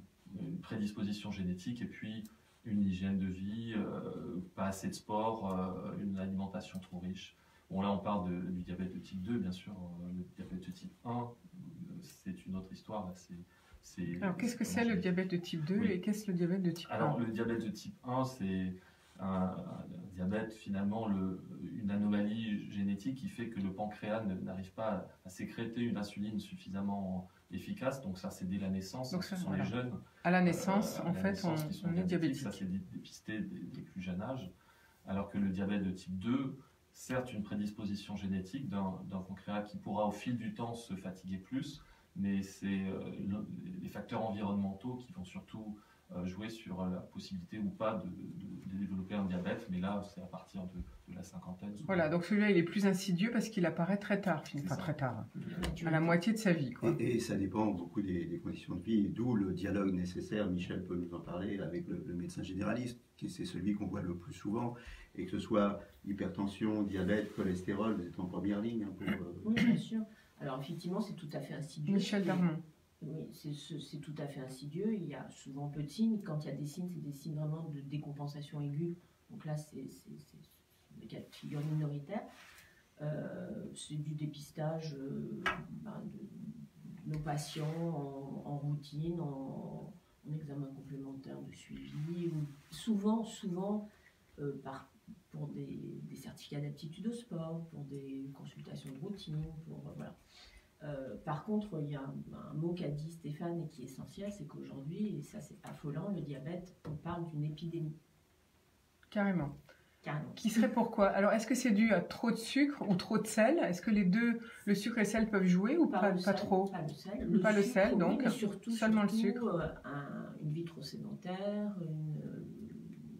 prédisposition génétique et puis une hygiène de vie, pas assez de sport, une alimentation trop riche. Bon, là, on parle du diabète de type 2, bien sûr. Le diabète de type 1, c'est une autre histoire. Là, alors, qu'est-ce que c'est le diabète de type 2 et qu'est-ce le diabète de type 1? Alors, le diabète de type 1, c'est un diabète, finalement, une anomalie génétique qui fait que le pancréas n'arrive pas à sécréter une insuline suffisamment efficace. Donc ça, c'est dès la naissance. Donc ce sont les jeunes. À la naissance, en fait, on est diabétique. Ça, c'est dépisté dès plus jeune âge. Alors que le diabète de type 2, certes, une prédisposition génétique d'un pancréas qui pourra, au fil du temps, se fatiguer plus, mais c'est les facteurs environnementaux qui vont surtout jouer sur la possibilité ou pas de développer un diabète, mais là c'est à partir de la cinquantaine. Voilà, donc celui-là il est plus insidieux parce qu'il apparaît très tard, enfin très tard, à la moitié de sa vie. Quoi. Et ça dépend beaucoup des conditions de vie, d'où le dialogue nécessaire, Michel peut nous en parler, avec le médecin généraliste, qui c'est celui qu'on voit le plus souvent, et que ce soit hypertension, diabète, cholestérol, vous êtes en première ligne. Oui, bien sûr. Alors effectivement, c'est tout à fait insidieux. Michel Darmon. Oui, c'est tout à fait insidieux. Il y a souvent peu de signes. Quand il y a des signes, c'est des signes vraiment de décompensation aiguë. Donc là, c'est des cas de figure minoritaire. C'est du dépistage de nos patients en routine, en examen complémentaire de suivi. Ou souvent pour des certificats d'aptitude au sport, pour des consultations de routine, voilà. Par contre, il y a un mot qu'a dit Stéphane et qui est essentiel, c'est qu'aujourd'hui, et ça c'est affolant, le diabète, on parle d'une épidémie. Carrément. Carrément. Qui serait pourquoi? Alors, est-ce que c'est dû à trop de sucre ou trop de sel? Est-ce que les deux, le sucre et le sel, peuvent jouer ou pas trop? Pas le sel. Pas le sel, donc, mais surtout, seulement le sucre. Une vie trop sédentaire,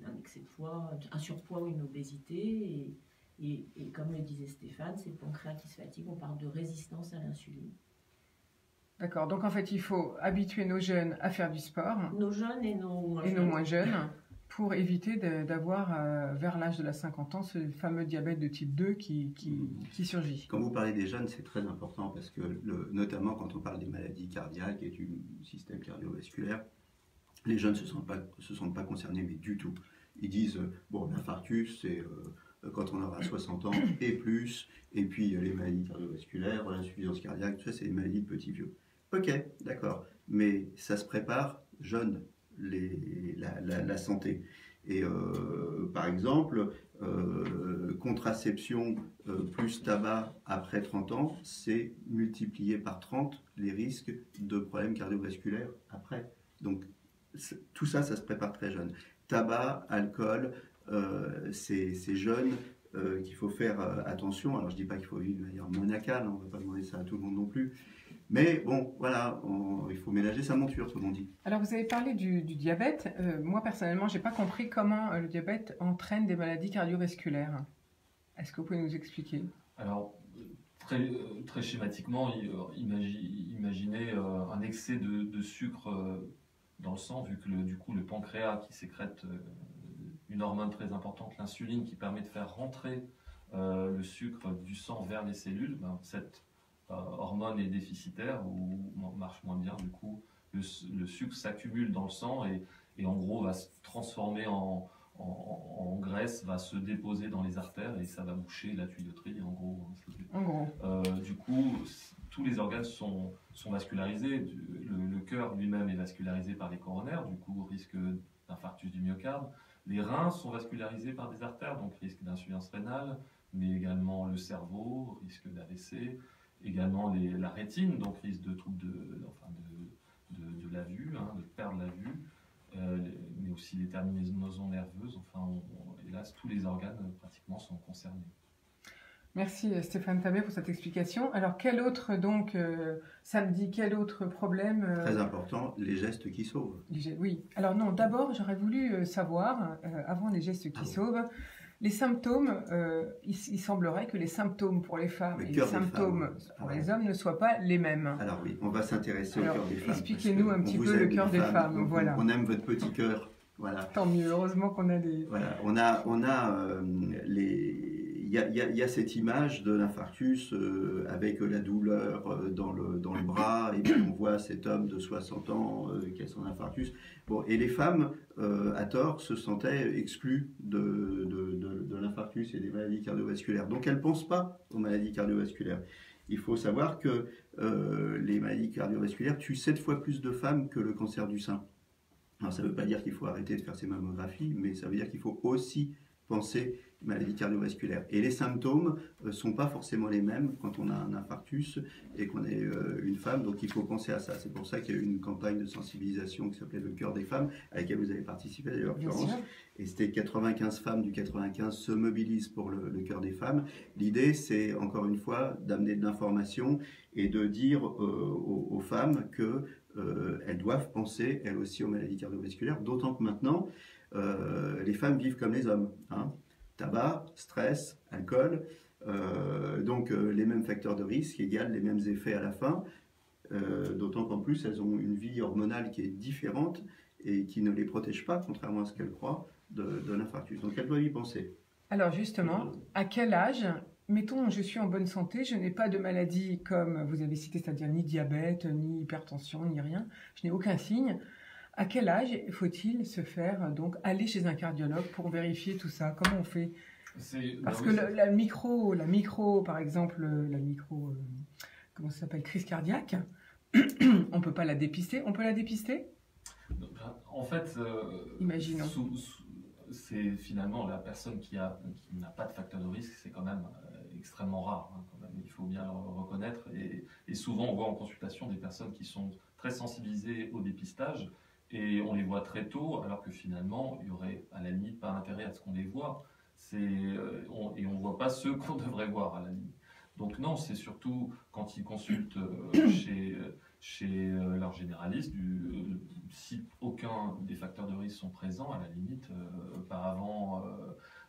un excès de poids, un surpoids ou une obésité. Et comme le disait Stéphane, c'est le pancréas qui se fatigue. On parle de résistance à l'insuline. D'accord. Donc, en fait, il faut habituer nos jeunes à faire du sport. Nos jeunes et nos moins jeunes. pour éviter d'avoir, vers l'âge de la 50 ans, ce fameux diabète de type 2 qui surgit. Quand vous parlez des jeunes, c'est très important parce que, notamment quand on parle des maladies cardiaques et du système cardiovasculaire, les jeunes ne se sentent pas concernés, mais du tout. Ils disent, bon, l'infarctus, c'est quand on aura 60 ans et plus, et puis les maladies cardiovasculaires, l'insuffisance cardiaque, tout ça, c'est des maladies de petits vieux. Ok, d'accord, mais ça se prépare jeune, la santé. Et par exemple, contraception plus tabac après 30 ans, c'est multiplié par 30 les risques de problèmes cardiovasculaires après. Donc tout ça, ça se prépare très jeune. Tabac, alcool, c'est jeune qu'il faut faire attention. Alors je ne dis pas qu'il faut vivre de manière monacale, on ne va pas demander ça à tout le monde non plus. Mais bon, voilà, il faut ménager sa monture, comme on dit. Alors vous avez parlé du diabète. Moi personnellement, je n'ai pas compris comment le diabète entraîne des maladies cardiovasculaires. Est-ce que vous pouvez nous expliquer? Alors, très schématiquement, imaginez un excès de sucre dans le sang, vu que du coup le pancréas qui sécrète une hormone très importante, l'insuline, qui permet de faire rentrer le sucre du sang vers les cellules, cette hormone est déficitaire ou marche moins bien, du coup le sucre s'accumule dans le sang et en gros va se transformer en graisse, va se déposer dans les artères et ça va boucher la tuyauterie en gros. Du coup, tous les organes sont vascularisés. Le cœur lui-même est vascularisé par les coronaires, du coup risque d'infarctus du myocarde. Les reins sont vascularisés par des artères, donc risque d'insuffisance rénale, mais également le cerveau, risque d'AVC, également la rétine, donc risque de troubles de la vue, de perdre la vue, mais aussi les terminaisons nerveuses. Enfin, hélas, tous les organes pratiquement sont concernés. Merci Stéphane Tabet pour cette explication. Alors quel autre samedi, quel autre problème Très important, les gestes qui sauvent. Oui. Alors non, d'abord j'aurais voulu savoir, avant les gestes qui sauvent, les symptômes, il semblerait que les symptômes pour les femmes et les symptômes pour les hommes ne soient pas les mêmes. Alors oui, on va s'intéresser au cœur des femmes. Expliquez-nous un petit peu le cœur des femmes. Voilà. On aime votre petit cœur. Voilà. Tant mieux, heureusement qu'on a des... Voilà, il y a cette image de l'infarctus avec la douleur dans le bras, et puis on voit cet homme de 60 ans qui a son infarctus. Bon, et les femmes, à tort, se sentaient exclues de l'infarctus et des maladies cardiovasculaires. Donc elles ne pensent pas aux maladies cardiovasculaires. Il faut savoir que les maladies cardiovasculaires tuent 7 fois plus de femmes que le cancer du sein. Alors ça ne veut pas dire qu'il faut arrêter de faire ses mammographies, mais ça veut dire qu'il faut aussi penser maladies cardiovasculaires. Et les symptômes ne sont pas forcément les mêmes quand on a un infarctus et qu'on est une femme, donc il faut penser à ça. C'est pour ça qu'il y a eu une campagne de sensibilisation qui s'appelait Le Cœur des femmes, à laquelle vous avez participé d'ailleurs, Florence. Et c'était 95 femmes du 95 se mobilisent pour le Cœur des femmes. L'idée, c'est encore une fois d'amener de l'information et de dire aux femmes que elles doivent penser, elles aussi, aux maladies cardiovasculaires, d'autant que maintenant, les femmes vivent comme les hommes. Tabac, stress, alcool, donc les mêmes facteurs de risque égalent les mêmes effets à la fin, d'autant qu'en plus, elles ont une vie hormonale qui est différente et qui ne les protège pas, contrairement à ce qu'elles croient, de l'infarctus. Donc elles doivent y penser. Alors justement, à quel âge, mettons, je suis en bonne santé, je n'ai pas de maladie comme vous avez cité, c'est-à-dire ni diabète, ni hypertension, ni rien, je n'ai aucun signe. À quel âge faut-il se faire, donc, aller chez un cardiologue pour vérifier tout ça? Comment on fait? Parce que la micro, par exemple, comment ça s'appelle, crise cardiaque, on ne peut pas la dépister. On peut la dépister? En fait, imaginons. C'est finalement la personne qui n'a pas de facteur de risque, c'est quand même extrêmement rare. Quand même, il faut bien le reconnaître. Et souvent, on voit en consultation des personnes qui sont très sensibilisées au dépistage. Et on les voit très tôt, alors que finalement, il n'y aurait à la limite pas intérêt à ce qu'on les voit. Et on ne voit pas ceux qu'on devrait voir à la limite. Donc non, c'est surtout quand ils consultent chez leur généraliste, si aucun des facteurs de risque sont présents, à la limite, pas avant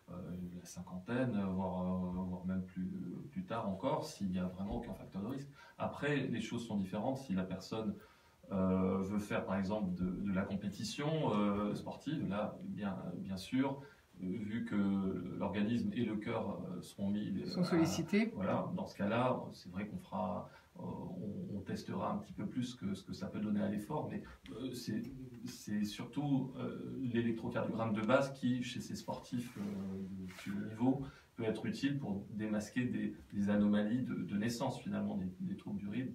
la cinquantaine, voire même plus tard encore, s'il n'y a vraiment aucun facteur de risque. Après, les choses sont différentes. Si la personne veut faire par exemple de la compétition sportive, là, bien sûr, vu que l'organisme et le cœur sont sollicités. Voilà, dans ce cas-là, c'est vrai qu'on fera, on testera un petit peu plus que ce que ça peut donner à l'effort, mais c'est surtout l'électrocardiogramme de base qui, chez ces sportifs de plus haut niveau, peut être utile pour démasquer des anomalies de naissance, finalement, des troubles du rythme,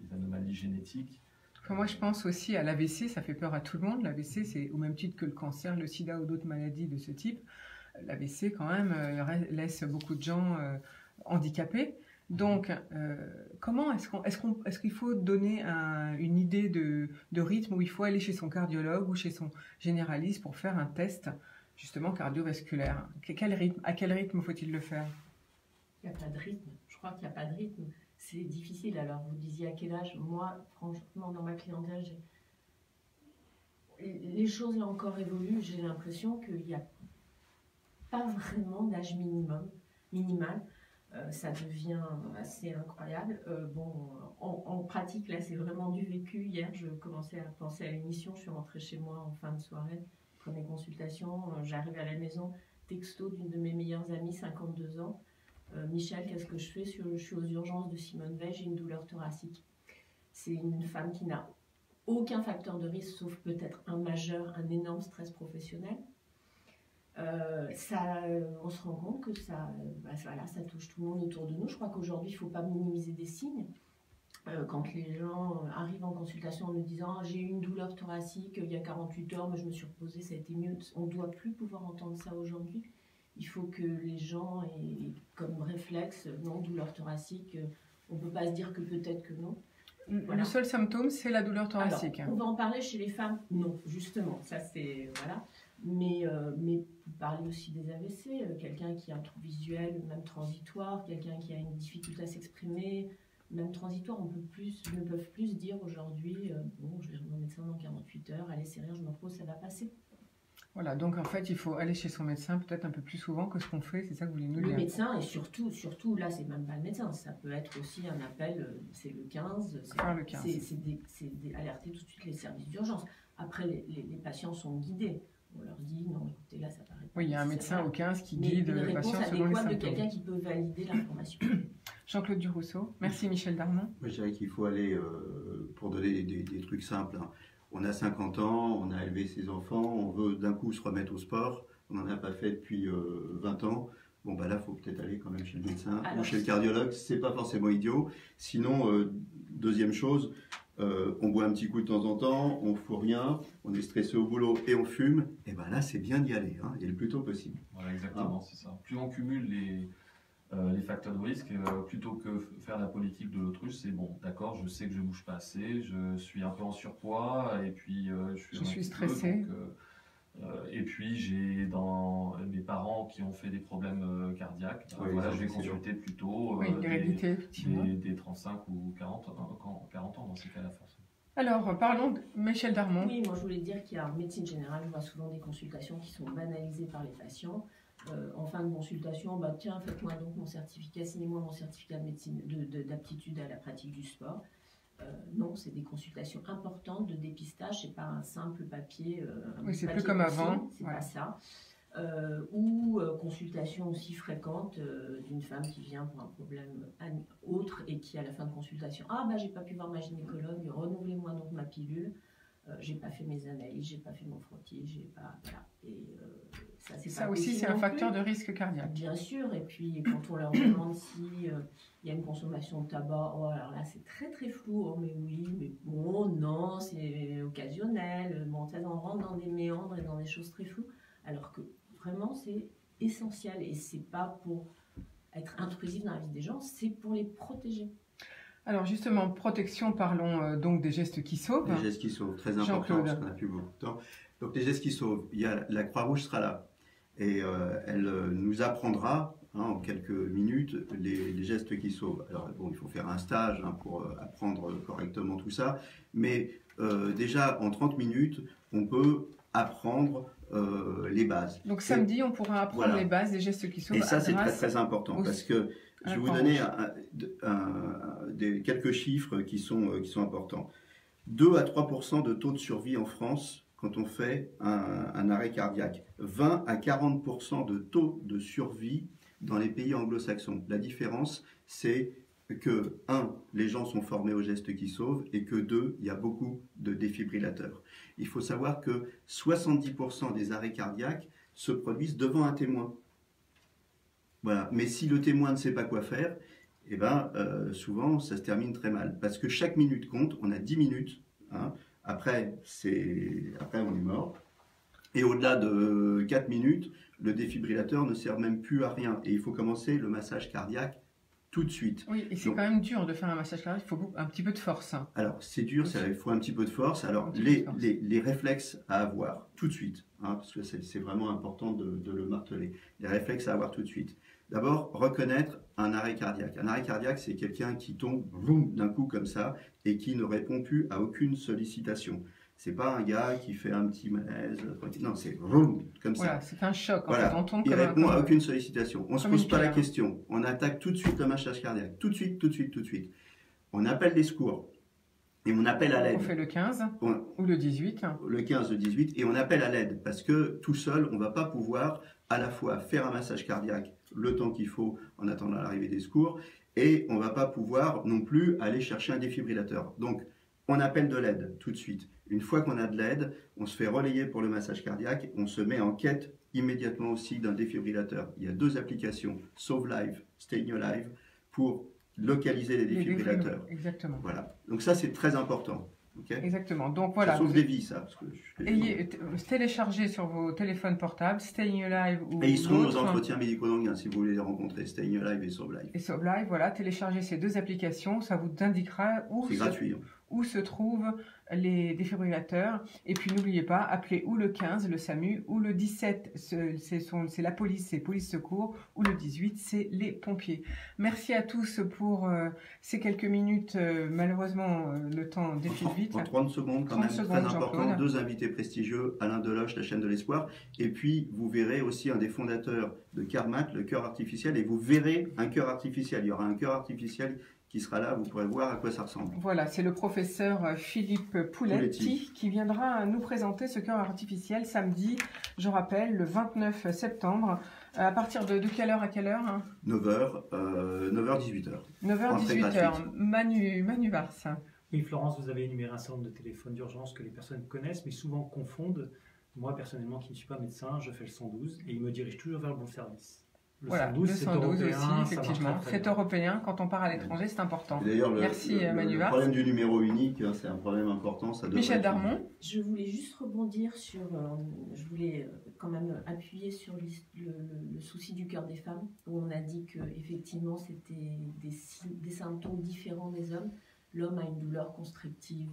des anomalies génétiques. Enfin, moi, je pense aussi à l'AVC, ça fait peur à tout le monde. L'AVC, c'est au même titre que le cancer, le sida ou d'autres maladies de ce type. L'AVC, quand même, laisse beaucoup de gens handicapés. Donc, comment est-ce qu'il faut donner une idée de rythme où il faut aller chez son cardiologue ou chez son généraliste pour faire un test, justement, cardiovasculaire? À quel rythme faut-il le faire? Il n'y a pas de rythme. Je crois qu'il n'y a pas de rythme. C'est difficile. Alors, vous disiez à quel âge? Moi, franchement, dans ma clientèle, les choses là encore évoluent. J'ai l'impression qu'il n'y a pas vraiment d'âge minimal. Ça devient assez incroyable. En pratique, là, c'est vraiment du vécu. Hier, je commençais à penser à l'émission. Je suis rentrée chez moi en fin de soirée, prenais consultation. J'arrive à la maison, texto d'une de mes meilleures amies, 52 ans. Michel, qu'est-ce que je fais? Je suis aux urgences de Simone Veil, j'ai une douleur thoracique. C'est une femme qui n'a aucun facteur de risque, sauf peut-être un majeur, un énorme stress professionnel. On se rend compte que ça touche tout le monde autour de nous. Je crois qu'aujourd'hui, il ne faut pas minimiser des signes. Quand les gens arrivent en consultation en nous disant « j'ai eu une douleur thoracique il y a 48 heures, mais je me suis reposée, ça a été mieux », on ne doit plus pouvoir entendre ça aujourd'hui. Il faut que les gens aient comme réflexe, non, douleur thoracique, on ne peut pas se dire que peut-être que non. Voilà. Le seul symptôme, c'est la douleur thoracique. Alors, on va en parler chez les femmes? Non, justement, ça c'est... Voilà. Mais vous parlez aussi des AVC, quelqu'un qui a un trouble visuel, même transitoire, quelqu'un qui a une difficulté à s'exprimer, même transitoire, ne peuvent plus dire aujourd'hui, bon, je vais voir mon médecin dans 48 heures, allez, c'est rien, je me repose, ça va passer. Voilà, donc en fait, il faut aller chez son médecin peut-être un peu plus souvent que ce qu'on fait, c'est ça que vous voulez nous dire? Le médecin, et surtout, là, c'est même pas le médecin, ça peut être aussi un appel, c'est le 15, c'est alerter tout de suite les services d'urgence. Après, les patients sont guidés. On leur dit, non, écoutez, là, ça paraît... Oui, il y a un médecin au 15 qui guide le patient selon les symptômes. De quelqu'un qui peut valider l'information. Jean-Claude Durousseau, merci Michel Darmon. Moi, je dirais qu'il faut aller, pour donner des trucs simples, hein. On a 50 ans, on a élevé ses enfants, on veut d'un coup se remettre au sport, on n'en a pas fait depuis 20 ans. Bon, bah là, il faut peut-être aller quand même chez le médecin ou chez le cardiologue, c'est pas forcément idiot. Sinon, deuxième chose, on boit un petit coup de temps en temps, on ne fout rien, on est stressé au boulot et on fume, et ben là, c'est bien d'y aller, hein, et le plus tôt possible. Voilà, exactement, c'est ça. Plus on cumule les facteurs de risque, plutôt que faire la politique de l'autruche, c'est bon, d'accord, je sais que je ne bouge pas assez, je suis un peu en surpoids, et puis je suis stressé. Et puis j'ai mes parents qui ont fait des problèmes cardiaques, voilà, je vais consulter plutôt des 35 ou 40 ans dans ces cas-là, forcément. Alors, parlons de Michel Darmon. Oui, moi je voulais dire qu'il y a en médecine générale, je vois souvent des consultations qui sont banalisées par les patients. En fin de consultation, bah, tiens, faites-moi donc mon certificat, signez-moi mon certificat de médecine, d'aptitude à la pratique du sport. Non, c'est des consultations importantes de dépistage, c'est pas un simple papier. Oui, c'est plus comme avant. C'est pas ça. Ou consultation aussi fréquente d'une femme qui vient pour un problème autre et qui à la fin de consultation, ah bah j'ai pas pu voir ma gynécologue, renouvelez-moi donc ma pilule. J'ai pas fait mes analyses, j'ai pas fait mon frottis, j'ai pas... Voilà. Et ça aussi, c'est un facteur de risque cardiaque. Bien sûr, et puis quand on leur demande s'il y a une consommation de tabac, oh, alors là c'est très très flou, oh, mais oui, mais bon, non, c'est occasionnel, bon, ça on rentre dans des méandres et dans des choses très floues, alors que vraiment c'est essentiel et c'est pas pour être intrusif dans la vie des gens, c'est pour les protéger. Alors justement, protection, parlons donc des gestes qui sauvent. Les gestes qui sauvent, très important parce qu'on n'a plus beaucoup de temps. Donc les gestes qui sauvent, il y a la Croix-Rouge sera là et elle nous apprendra en quelques minutes les gestes qui sauvent. Alors bon, il faut faire un stage pour apprendre correctement tout ça, mais déjà en 30 minutes, on peut apprendre les bases. Donc samedi, on pourra apprendre les bases des gestes qui sauvent. Et ça, c'est très très important parce que je vais vous donner quelques chiffres qui sont importants. 2 à 3% de taux de survie en France quand on fait un arrêt cardiaque. 20 à 40% de taux de survie dans les pays anglo-saxons. La différence, c'est que, 1, les gens sont formés aux gestes qui sauvent, et que 2, il y a beaucoup de défibrillateurs. Il faut savoir que 70% des arrêts cardiaques se produisent devant un témoin. Voilà. Mais si le témoin ne sait pas quoi faire, eh ben, souvent ça se termine très mal. Parce que chaque minute compte, on a 10 minutes. Hein. Après, on est mort. Et au-delà de 4 minutes, le défibrillateur ne sert même plus à rien. Et il faut commencer le massage cardiaque tout de suite. Oui, et c'est quand même dur de faire un massage cardiaque, il faut un petit peu de force. Hein. Alors, c'est dur, il faut un petit peu de force. Alors, les réflexes à avoir tout de suite, hein, parce que c'est vraiment important de le marteler. Les réflexes à avoir tout de suite. D'abord, reconnaître un arrêt cardiaque. Un arrêt cardiaque, c'est quelqu'un qui tombe d'un coup comme ça et qui ne répond plus à aucune sollicitation. C'est pas un gars qui fait un petit malaise, non, c'est comme ça. Voilà, c'est un choc. Voilà. En fait, on tombe il répond à aucune sollicitation. On ne se pose pas la pierre. question. On attaque tout de suite le massage cardiaque. Tout de suite, tout de suite, tout de suite. On appelle les secours. Et on appelle à l'aide. On fait le 15 ou le 18. Le 15, le 18. Et on appelle à l'aide. Parce que tout seul, on ne va pas pouvoir à la fois faire un massage cardiaque le temps qu'il faut en attendant l'arrivée des secours. Et on ne va pas pouvoir non plus aller chercher un défibrillateur. Donc, on appelle de l'aide tout de suite. Une fois qu'on a de l'aide, on se fait relayer pour le massage cardiaque. On se met en quête immédiatement aussi d'un défibrillateur. Il y a 2 applications, Sauve Live, Staying Alive, pour localiser les défibrillateurs. Exactement. Voilà. Donc ça, c'est très important. Okay. Exactement. Donc voilà. Ça sauve des vies, ça. Parce que téléchargez sur vos téléphones portables Staying Alive ou et ils seront aux entretiens médico-longuins si vous voulez les rencontrer, Staying Alive et Sauve Live. Et Sauve Live, voilà. Téléchargez ces 2 applications, ça vous indiquera où se trouvent les défibrillateurs. Et puis n'oubliez pas, appelez ou le 15, le SAMU, ou le 17, c'est la police, c'est police secours, ou le 18, c'est les pompiers. Merci à tous pour ces quelques minutes. Malheureusement, le temps défile vite. En 30 secondes quand même, très important. 2 invités prestigieux, Alain Deloche, la chaîne de l'espoir. Et puis, vous verrez aussi un des fondateurs de Carmat, le cœur artificiel. Et vous verrez un cœur artificiel. Il y aura un cœur artificiel qui sera là, vous pourrez voir à quoi ça ressemble. Voilà, c'est le professeur Philippe Pouletti qui viendra nous présenter ce cœur artificiel samedi, je rappelle, le 29 septembre. À partir de quelle heure à quelle heure hein 9h, 18h. 9h, 18h. Manu Vars. Oui, Florence, vous avez énuméré un certain nombre de téléphones d'urgence que les personnes connaissent, mais souvent confondent. Moi, personnellement, qui ne suis pas médecin, je fais le 112 et il me dirige toujours vers le bon service. Le voilà, 112, le 112 aussi, effectivement. C'est européen. Quand on part à l'étranger, c'est important. Merci, Manu Vars. Le problème du numéro unique, c'est un problème important. Ça Michel Darmon. Je voulais juste rebondir sur... je voulais quand même appuyer sur le souci du cœur des femmes, où on a dit qu'effectivement, c'était des symptômes différents des hommes. L'homme a une douleur constrictive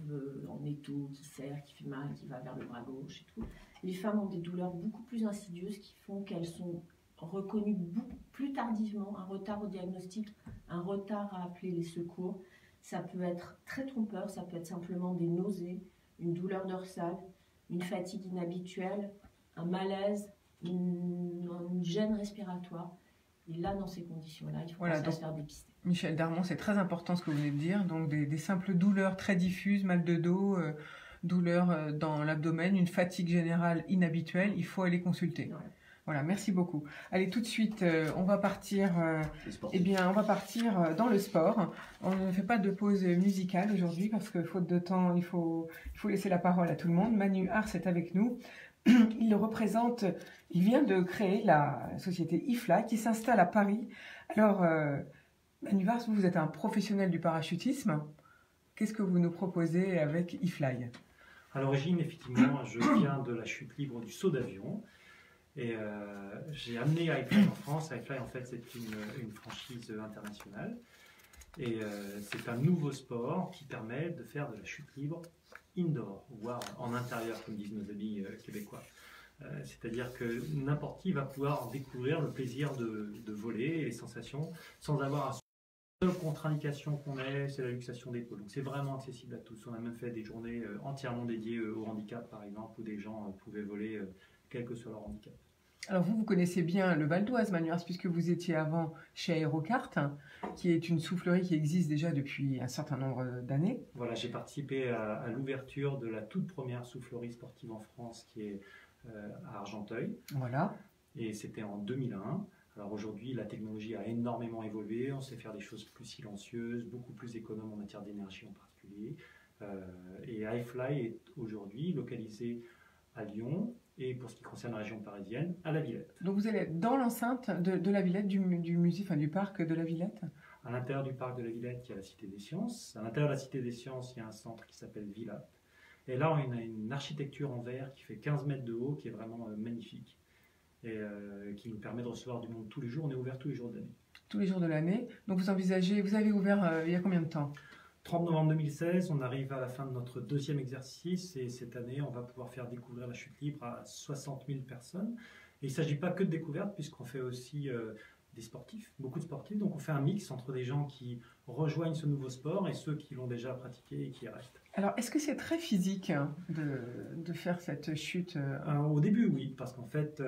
en étau, qui serre, qui fait mal, qui va vers le bras gauche et tout. Les femmes ont des douleurs beaucoup plus insidieuses qui font qu'elles sont reconnues beaucoup plus tardivement, un retard au diagnostic, un retard à appeler les secours. Ça peut être très trompeur, ça peut être simplement des nausées, une douleur dorsale, une fatigue inhabituelle, un malaise, une gêne respiratoire. Et là, dans ces conditions-là, il faut penser à se faire dépister. Michel Darmon, c'est très important ce que vous venez de dire. Donc des simples douleurs très diffuses, mal de dos, douleurs dans l'abdomen, une fatigue générale inhabituelle, il faut aller consulter. Ouais. Voilà, merci beaucoup. Allez, tout de suite, on va partir. On va partir dans le sport. On ne fait pas de pause musicale aujourd'hui parce que faute de temps, il faut laisser la parole à tout le monde. Manu Ars est avec nous. Il vient de créer la société iFly qui s'installe à Paris. Alors, Manu Ars, vous êtes un professionnel du parachutisme. Qu'est-ce que vous nous proposez avec iFly? À l'origine, effectivement, je viens de la chute libre du saut d'avion. Et j'ai amené iFly en France. iFly, en fait, c'est une franchise internationale. Et c'est un nouveau sport qui permet de faire de la chute libre indoor, voire en intérieur, comme disent nos amis québécois. C'est-à-dire que n'importe qui va pouvoir découvrir le plaisir de voler et les sensations sans avoir la seule contre-indication qu'on ait, c'est la luxation d'épaule. Donc c'est vraiment accessible à tous. On a même fait des journées entièrement dédiées au handicap, par exemple, où des gens pouvaient voler quel que soit leur handicap. Alors vous connaissez bien le Val d'Oise, Manuars, puisque vous étiez avant chez Aérocart, qui est une soufflerie qui existe déjà depuis un certain nombre d'années. Voilà, j'ai participé à l'ouverture de la toute première soufflerie sportive en France qui est à Argenteuil. Voilà. Et c'était en 2001. Alors aujourd'hui, la technologie a énormément évolué. On sait faire des choses plus silencieuses, beaucoup plus économes en matière d'énergie en particulier. Et iFly est aujourd'hui localisé à Lyon et pour ce qui concerne la région parisienne, à la Villette. Donc vous allez dans l'enceinte de la Villette, du musée, enfin du parc de la Villette. À l'intérieur du parc de la Villette, il y a la Cité des Sciences. À l'intérieur de la Cité des Sciences, il y a un centre qui s'appelle Villa. Et là, on a une architecture en verre qui fait 15 mètres de haut, qui est vraiment magnifique et qui nous permet de recevoir du monde tous les jours. On est ouvert tous les jours de l'année. Tous les jours de l'année. Donc vous envisagez, vous avez ouvert il y a combien de temps? 30 novembre 2016, on arrive à la fin de notre deuxième exercice et cette année, on va pouvoir faire découvrir la chute libre à 60 000 personnes. Et il ne s'agit pas que de découverte puisqu'on fait aussi des sportifs, beaucoup de sportifs. Donc on fait un mix entre des gens qui rejoignent ce nouveau sport et ceux qui l'ont déjà pratiqué et qui y restent. Alors est-ce que c'est très physique de faire cette chute Au début, oui, parce qu'en fait,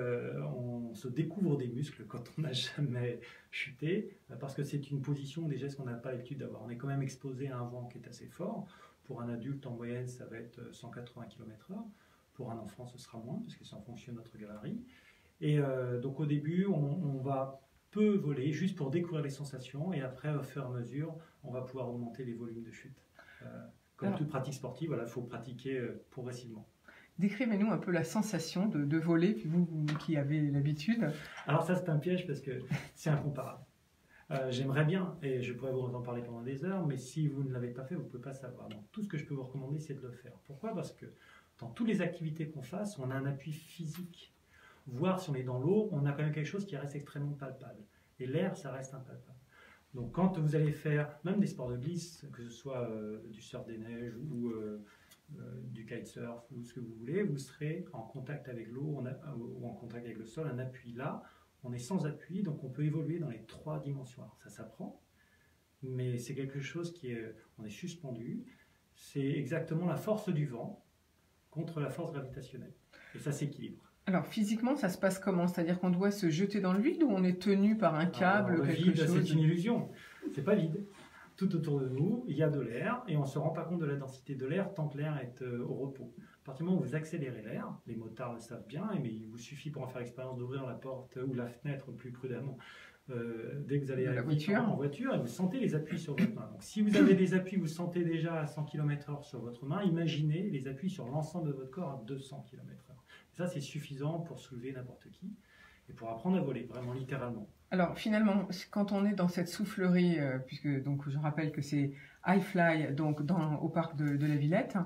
on se découvre des muscles quand on n'a jamais chuté, parce que c'est une position déjà ce qu'on n'a pas l'habitude d'avoir. On est quand même exposé à un vent qui est assez fort. Pour un adulte, en moyenne, ça va être 180 km/h. Pour un enfant, ce sera moins, parce que c'est en fonction de notre gabarit. Et donc au début, on va peu voler, juste pour découvrir les sensations, et après, au fur et à mesure, on va pouvoir augmenter les volumes de chute. Comme toute pratique sportive, voilà, il faut pratiquer progressivement. Décrivez-nous un peu la sensation de voler, puis vous qui avez l'habitude. Alors ça, c'est un piège parce que c'est incomparable. J'aimerais bien, et je pourrais vous en parler pendant des heures, mais si vous ne l'avez pas fait, vous ne pouvez pas savoir. Donc tout ce que je peux vous recommander, c'est de le faire. Pourquoi? Parce que dans toutes les activités qu'on fasse, on a un appui physique. Voir si on est dans l'eau, on a quand même quelque chose qui reste extrêmement palpable. Et l'air, ça reste impalpable. Donc quand vous allez faire même des sports de glisse, que ce soit du surf des neiges ou du kitesurf ou ce que vous voulez, vous serez en contact avec l'eau ou en contact avec le sol, un appui là. On est sans appui, donc on peut évoluer dans les 3 dimensions. Alors ça s'apprend, mais c'est quelque chose on est suspendu. C'est exactement la force du vent contre la force gravitationnelle. Et ça s'équilibre. Alors physiquement, ça se passe comment? C'est-à-dire qu'on doit se jeter dans le vide ou on est tenu par un câble, le quelque vide, chose? C'est une illusion. C'est pas vide. Tout autour de nous, il y a de l'air et on ne se rend pas compte de la densité de l'air tant que l'air est au repos. À partir du moment où vous accélérez l'air, les motards le savent bien, mais il vous suffit pour en faire l'expérience d'ouvrir la porte ou la fenêtre plus prudemment dès que vous allez en voiture et vous sentez les appuis sur votre main. Donc si vous avez des appuis, vous sentez déjà à 100 km/h sur votre main, imaginez les appuis sur l'ensemble de votre corps à 200 km/h. Et ça, c'est suffisant pour soulever n'importe qui et pour apprendre à voler, vraiment littéralement. Alors finalement, quand on est dans cette soufflerie, puisque donc je rappelle que c'est iFly, donc au parc de la Villette,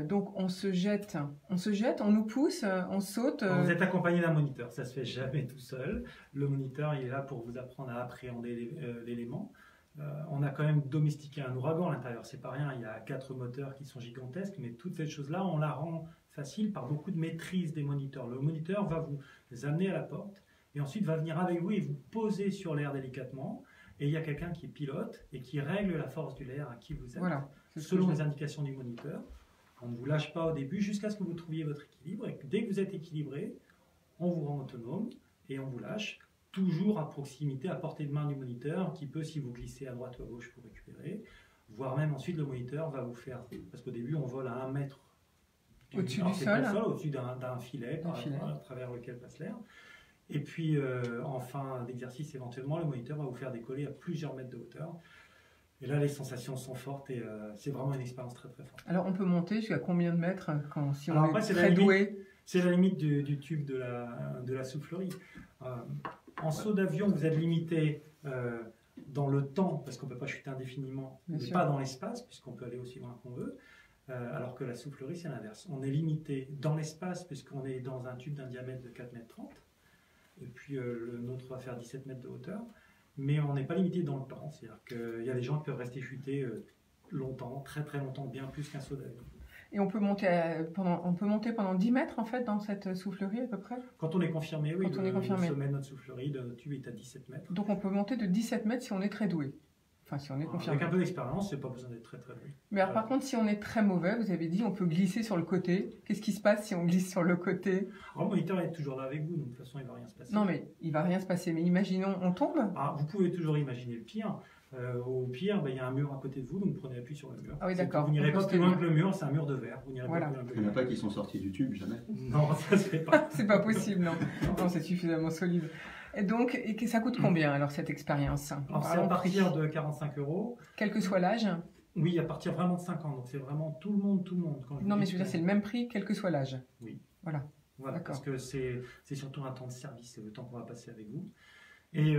donc on se jette, on nous pousse, on saute. Vous êtes accompagné d'un moniteur, ça se fait jamais tout seul. Le moniteur, il est là pour vous apprendre à appréhender l'élément. On a quand même domestiqué un ouragan à l'intérieur, c'est pas rien. Il y a 4 moteurs qui sont gigantesques, mais toute cette chose-là, on la rend facile par beaucoup de maîtrise des moniteurs. Le moniteur va vous amener à la porte et ensuite va venir avec vous et vous poser sur l'air délicatement. Et il y a quelqu'un qui pilote et qui règle la force de l'air à qui vous êtes, voilà, selon les indications du moniteur. On ne vous lâche pas au début jusqu'à ce que vous trouviez votre équilibre. Et dès que vous êtes équilibré, on vous rend autonome et on vous lâche, toujours à proximité, à portée de main du moniteur, qui peut, si vous glissez à droite ou à gauche, vous récupérer. Voire même ensuite, le moniteur va vous faire... Parce qu'au début, on vole à 1 mètre au-dessus du sol, au-dessus d'un filet, à travers lequel passe l'air. Et puis, en fin d'exercice, éventuellement, le moniteur va vous faire décoller à plusieurs mètres de hauteur. Et là, les sensations sont fortes et c'est vraiment une expérience très très forte. Alors, on peut monter jusqu'à combien de mètres si on est très doué? C'est la limite du tube de la soufflerie. En saut d'avion, vous êtes limité dans le temps, parce qu'on ne peut pas chuter indéfiniment, mais pas dans l'espace, puisqu'on peut aller aussi loin qu'on veut. Alors que la soufflerie, c'est l'inverse. On est limité dans l'espace, puisqu'on est dans un tube d'un diamètre de 4,30 m. Et puis le nôtre va faire 17 mètres de hauteur. Mais on n'est pas limité dans le temps. C'est-à-dire qu'il y a des gens qui peuvent rester chutés longtemps, très très longtemps, bien plus qu'un saut d'avion. Et on peut monter pendant 10 mètres en fait dans cette soufflerie à peu près? Quand on est confirmé, oui. Le sommet de notre soufflerie, de notre tube est à 17 mètres. Donc on peut monter de 17 mètres si on est très doué. Enfin, si on est Avec confirmé. un peu d'expérience, c'est pas besoin d'être très très bon. Mais alors, par contre, si on est très mauvais, vous avez dit, on peut glisser sur le côté. Qu'est-ce qui se passe si on glisse sur le côté? Alors, le moniteur est toujours là avec vous, donc de toute façon, il va rien se passer. Non, mais il va rien se passer. Mais imaginons, on tombe. Ah, vous pouvez toujours imaginer le pire. Au pire, il y a un mur à côté de vous, donc prenez appui sur le mur. Ah oui, C'est d'accord. tout. Vous n'irez On peut pas se plus loin tenir. que le mur, c'est un mur de verre. Vous n'irez Voilà. pas plus loin que Il le n'y en a mur. pas qui sont sortis du tube, jamais. Non, ça se fait pas. C'est pas possible, non. Non, c'est suffisamment solide. Et donc, et ça coûte combien alors cette expérience? Alors, c'est à Parlons partir prix. de 45 €. Quel que soit l'âge. Oui, à partir vraiment de 5 ans. Donc, c'est vraiment tout le monde, tout le monde. Quand Non, mais dis je veux dire, c'est le même prix, quel que soit l'âge. Voilà, D'accord. parce que c'est surtout un temps de service, c'est le temps qu'on va passer avec vous. Et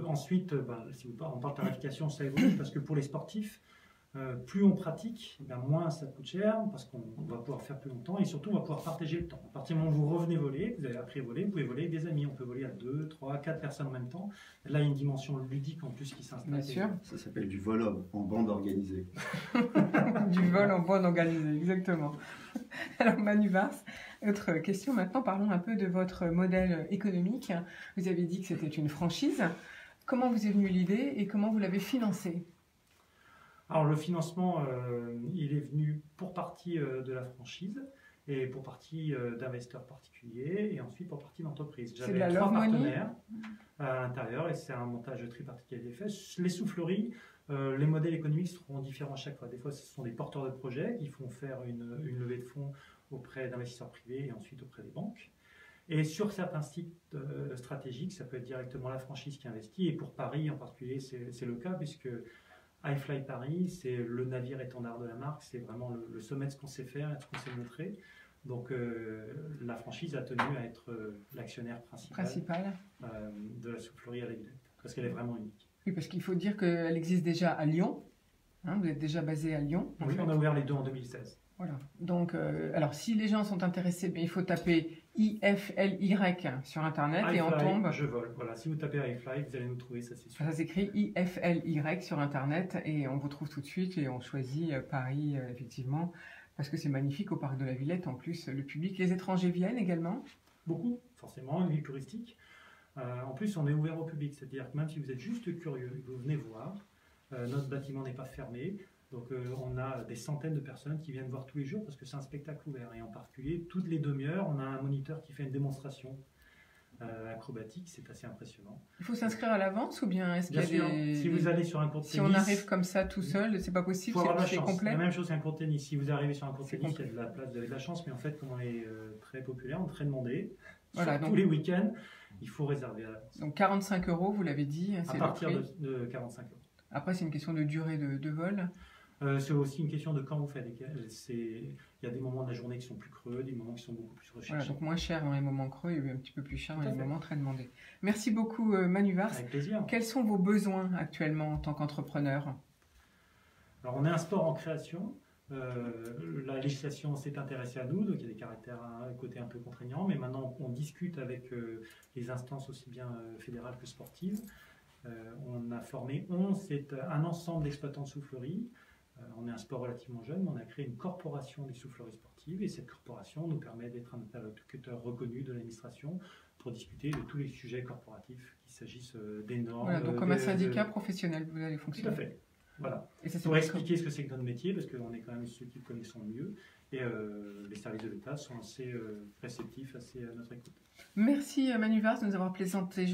ensuite, si on parle de tarification, ça évolue parce que pour les sportifs, plus on pratique, moins ça coûte cher parce qu'on va pouvoir faire plus longtemps et surtout on va pouvoir partager le temps. À partir du moment où vous revenez voler, vous avez appris à voler, vous pouvez voler avec des amis. On peut voler à 2, 3, 4 personnes en même temps. Là, il y a une dimension ludique en plus qui s'installe. Bien sûr. Ça s'appelle du vol en bande organisée. Du vol en bande organisée, exactement. Alors Manu Vars, autre question maintenant, parlons un peu de votre modèle économique. Vous avez dit que c'était une franchise. Comment vous est venue l'idée et comment vous l'avez financée? Alors le financement, il est venu pour partie de la franchise et pour partie d'investeurs particuliers et ensuite pour partie d'entreprises. C'est de J'avais la 3 love money partenaires à l'intérieur et c'est un montage tripartite qui a été fait. Les souffleries, les modèles économiques seront différents à chaque fois. Des fois, ce sont des porteurs de projets qui font faire une levée de fonds auprès d'investisseurs privés et ensuite auprès des banques. Et sur certains sites stratégiques, ça peut être directement la franchise qui investit. Et pour Paris en particulier, c'est le cas puisque iFly Paris, c'est le navire étendard de la marque, c'est vraiment le sommet de ce qu'on sait faire et de ce qu'on sait montrer. Donc la franchise a tenu à être l'actionnaire principal de la soufflerie à la Villette, parce qu'elle est vraiment unique. Oui, parce qu'il faut dire qu'elle existe déjà à Lyon. Hein, vous êtes déjà basé à Lyon. Oui, on a ouvert les deux en 2016. Voilà. Donc, alors, si les gens sont intéressés, il faut taper IFLY sur Internet et on iFly, tombe. je vole. Voilà, si vous tapez iFly, vous allez nous trouver, ça c'est sûr. Ça s'écrit IFLY sur Internet et on vous trouve tout de suite et on choisit Paris, effectivement, parce que c'est magnifique au parc de la Villette. En plus, le public, les étrangers viennent également. Beaucoup, forcément, une ville touristique. En plus, on est ouvert au public, c'est-à-dire que même si vous êtes juste curieux, vous venez voir. Notre bâtiment n'est pas fermé. Donc on a des centaines de personnes qui viennent voir tous les jours parce que c'est un spectacle ouvert. Et en particulier, toutes les demi-heures, on a un moniteur qui fait une démonstration acrobatique. C'est assez impressionnant. Il faut s'inscrire à l'avance ou bien est-ce qu'il Bien y a sûr, des... si vous allez sur un court de Si tennis... on arrive comme ça tout seul, c'est pas il possible, faut avoir de la c'est chance. complet. La même chose qu'un court de tennis. Si vous arrivez sur un court de C'est tennis, il y complet. a de la place, vous avez de la chance. Mais en fait, comme on est très populaire, on est très demandé, Voilà, sur donc- tous les week-ends, il faut réserver à l'avance. Donc 45 €, vous l'avez dit, À c'est le partir prix. de 45 €. Après, c'est une question de durée de vol. C'est aussi une question de quand vous faites. Il y a des moments de la journée qui sont plus creux, des moments qui sont beaucoup plus Voilà, recherchés. donc moins cher dans les moments creux et un petit peu plus cher dans Tout à les fait. moments très demandés. Merci beaucoup Manu Vars. Avec plaisir. Quels sont vos besoins actuellement en tant qu'entrepreneur? Alors, on est un sport en création. La législation s'est intéressée à nous, donc il y a des caractères, un côté un peu contraignant, mais maintenant on discute avec les instances aussi bien fédérales que sportives. On a formé 11, c'est un ensemble d'exploitants de souffleries. On est un sport relativement jeune, mais on a créé une corporation des souffleries sportives et cette corporation nous permet d'être un interlocuteur reconnu de l'administration pour discuter de tous les sujets corporatifs, qu'il s'agisse des normes. Voilà, donc comme un syndicat professionnel, vous allez Tout fonctionner. à fait. Voilà. Et ça, c'est Pour parce expliquer ce que c'est que notre métier, parce qu'on est quand même ceux qui le connaissent le mieux, et les services de l'État sont assez réceptifs à notre écoute. Merci Manu Vars de nous avoir présenté,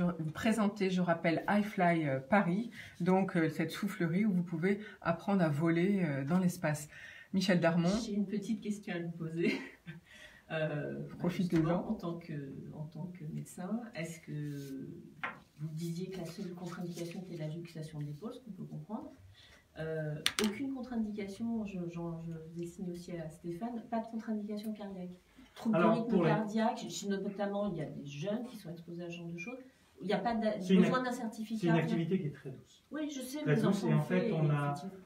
je rappelle, iFly Paris, donc cette soufflerie où vous pouvez apprendre à voler dans l'espace. Michel Darmon, J'ai une petite question à vous poser. Profitez-en. Justement, en tant que médecin, est-ce que vous disiez que la seule contre-indication était la luxation de l'épaule, ce qu'on peut comprendre? Aucune contre-indication, je dessine aussi à Stéphane, pas de contre-indication cardiaque. Troubles du Alors, rythme pour les- cardiaque, notamment il y a des jeunes qui sont exposés à ce genre de choses. Il n'y a pas C'est une besoin d'un C'est certificat. une activité qui est très douce. Oui, je sais, Très les douce, enfants et en le fait, font, on a- effectivement.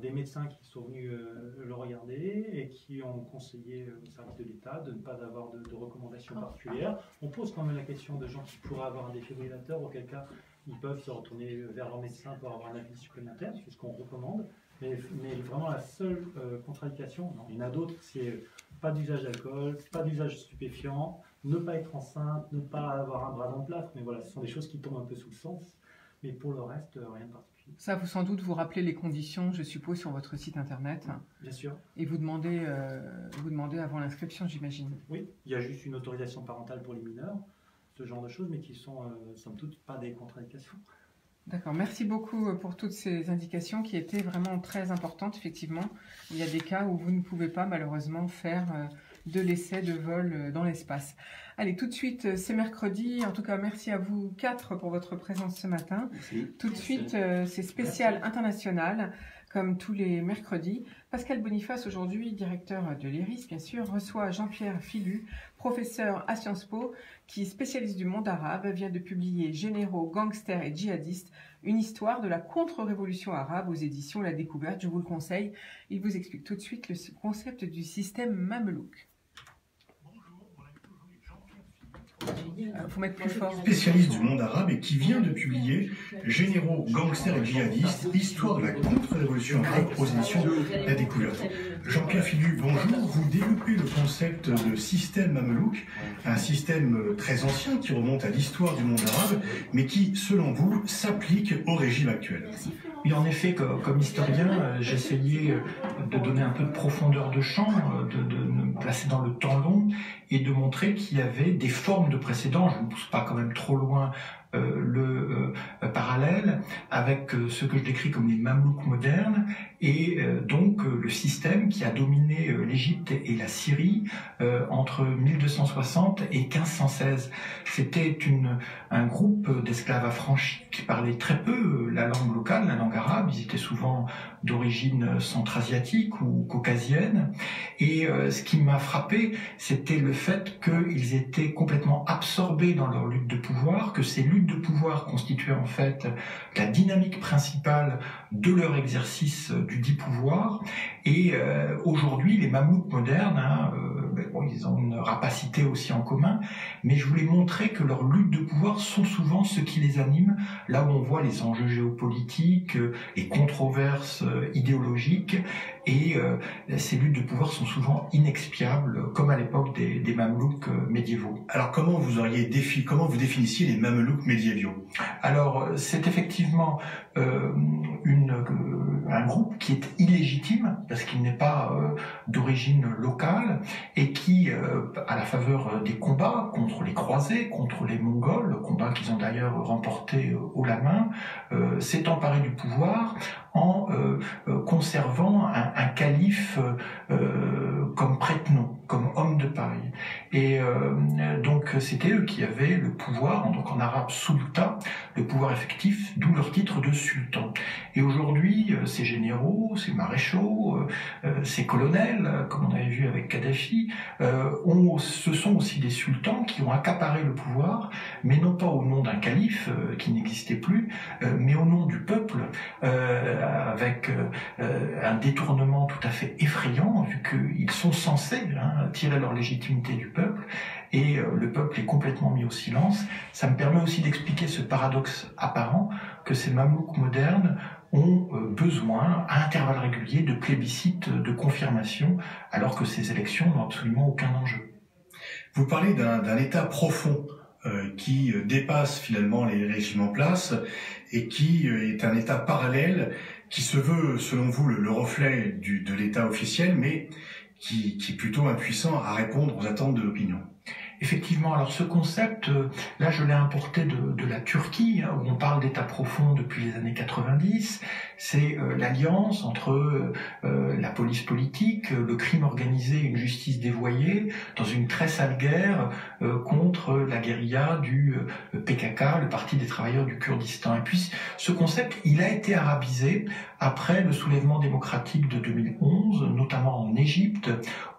Des médecins qui sont venus le regarder et qui ont conseillé au service de l'État de ne pas avoir de recommandations particulières. On pose quand même la question de gens qui pourraient avoir un défibrillateur, auquel cas ils peuvent se retourner vers leur médecin pour avoir un avis supplémentaire, c'est ce qu'on recommande. Mais vraiment la seule contre-indication, non, il y en a d'autres, c'est pas d'usage d'alcool, pas d'usage stupéfiant, ne pas être enceinte, ne pas avoir un bras dans le plâtre, mais voilà, ce sont des choses qui tombent un peu sous le sens. Mais pour le reste, rien de particulier. Ça, vous sans doute vous rappelez les conditions, je suppose, sur votre site internet. Bien sûr. Et vous demandez avant l'inscription, j'imagine. Oui, il y a juste une autorisation parentale pour les mineurs, ce genre de choses, mais qui sont, somme toute, pas des contre-indications. D'accord, merci beaucoup pour toutes ces indications qui étaient vraiment très importantes, effectivement. Il y a des cas où vous ne pouvez pas, malheureusement, faire de l'essai de vol dans l'espace. Allez, tout de suite, c'est mercredi. En tout cas, merci à vous 4 pour votre présence ce matin. Merci. Tout de suite, c'est spécial international, comme tous les mercredis. Pascal Boniface, aujourd'hui, directeur de l'IRIS, bien sûr, reçoit Jean-Pierre Filu, professeur à Sciences Po, qui, spécialiste du monde arabe, vient de publier Généraux, gangsters et djihadistes, une histoire de la contre-révolution arabe aux éditions La Découverte. Je vous le conseille. Il vous explique tout de suite le concept du système mamelouk. Faut mettre plus fort. Spécialiste du monde arabe et qui vient de publier Généraux, gangsters et djihadistes, histoire de la contre-révolution arabe aux éditions La Découverte. Jean-Pierre Filu, bonjour. Vous développez le concept de système mamelouk, un système très ancien qui remonte à l'histoire du monde arabe, mais qui, selon vous, s'applique au régime actuel. Oui, en effet, comme historien, j'essayais de donner un peu de profondeur de champ, de me placer dans le temps long et de montrer qu'il y avait des formes de précédents. Je ne pousse pas quand même trop loin le parallèle avec ce que je décris comme les Mamelouks modernes et donc le système qui a dominé l'Égypte et la Syrie entre 1260 et 1516. C'était un groupe d'esclaves affranchis qui parlaient très peu la langue locale, la langue arabe. Ils étaient souvent d'origine centra-asiatique ou caucasienne. Et ce qui m'a frappé, c'était le fait qu'ils étaient complètement absorbés dans leur lutte de pouvoir, que ces luttes de pouvoir constituaient en fait la dynamique principale de leur exercice du dit pouvoir. Et aujourd'hui, les Mamelouks modernes, ils ont une rapacité aussi en commun, mais je voulais montrer que leurs luttes de pouvoir sont souvent ce qui les anime, là où on voit les enjeux géopolitiques, les controverses idéologiques, et ces luttes de pouvoir sont souvent inexpiables, comme à l'époque des Mamelouks médiévaux. Alors comment vous définissiez les Mamelouks médiévaux? Alors c'est effectivement un groupe qui est illégitime, parce qu'il n'est pas d'origine locale, et qui, à la faveur des combats contre les croisés, contre les Mongols, combats qu'ils ont d'ailleurs remportés haut la main, s'est emparé du pouvoir en conservant un calife comme prête-nom, comme homme de paille. Et donc c'était eux qui avaient le pouvoir, donc en arabe sultan, le pouvoir effectif, d'où leur titre de sultan. Et aujourd'hui, ces généraux, ces maréchaux, ces colonels, comme on avait vu avec Kadhafi, ce sont aussi des sultans qui ont accaparé le pouvoir, mais non pas au nom d'un calife qui n'existait plus, mais au nom du peuple, avec un détournement tout à fait effrayant, vu qu'ils sont censés tirer leur légitimité du peuple, et le peuple est complètement mis au silence. Ça me permet aussi d'expliquer ce paradoxe apparent que ces Mamelouks modernes ont besoin, à intervalles réguliers, de plébiscites de confirmation, alors que ces élections n'ont absolument aucun enjeu. Vous parlez d'un état profond qui dépasse finalement les régimes en place et qui est un état parallèle qui se veut, selon vous, le reflet de l'état officiel, mais qui est plutôt impuissant à répondre aux attentes de l'opinion. Effectivement, alors ce concept, là je l'ai importé de la Turquie, où on parle d'état profond depuis les années 90. C'est l'alliance entre la police politique, le crime organisé, une justice dévoyée, dans une très sale guerre contre la guérilla du PKK, le Parti des travailleurs du Kurdistan. Et puis ce concept, il a été arabisé après le soulèvement démocratique de 2011, notamment en Égypte,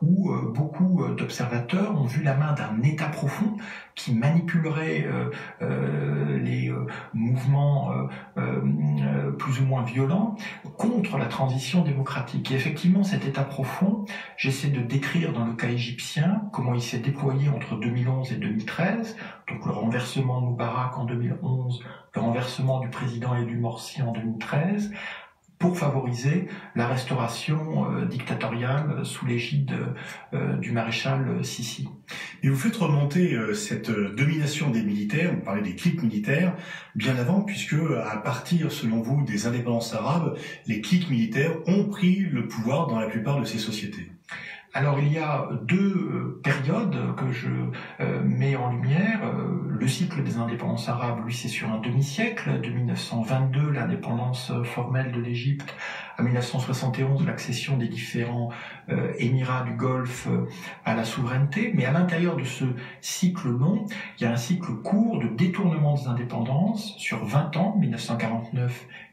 où beaucoup d'observateurs ont vu la main d'un état profond qui manipulerait les mouvements plus ou moins violents contre la transition démocratique. Et effectivement, cet état profond, j'essaie de décrire dans le cas égyptien comment il s'est déployé entre 2011 et 2013, donc le renversement de Moubarak en 2011, le renversement du président élu Morsi en 2013, pour favoriser la restauration dictatoriale sous l'égide du maréchal Sissi. Et vous faites remonter cette domination des militaires, vous parlez des cliques militaires, bien avant, puisque à partir, selon vous, des indépendances arabes, les cliques militaires ont pris le pouvoir dans la plupart de ces sociétés. Alors il y a deux périodes que je mets en lumière. Le cycle des indépendances arabes, lui, c'est sur un demi-siècle, de 1922, l'indépendance formelle de l'Égypte, à 1971, l'accession des différents émirats du Golfe à la souveraineté. Mais à l'intérieur de ce cycle long, il y a un cycle court de détournement des indépendances sur 20 ans,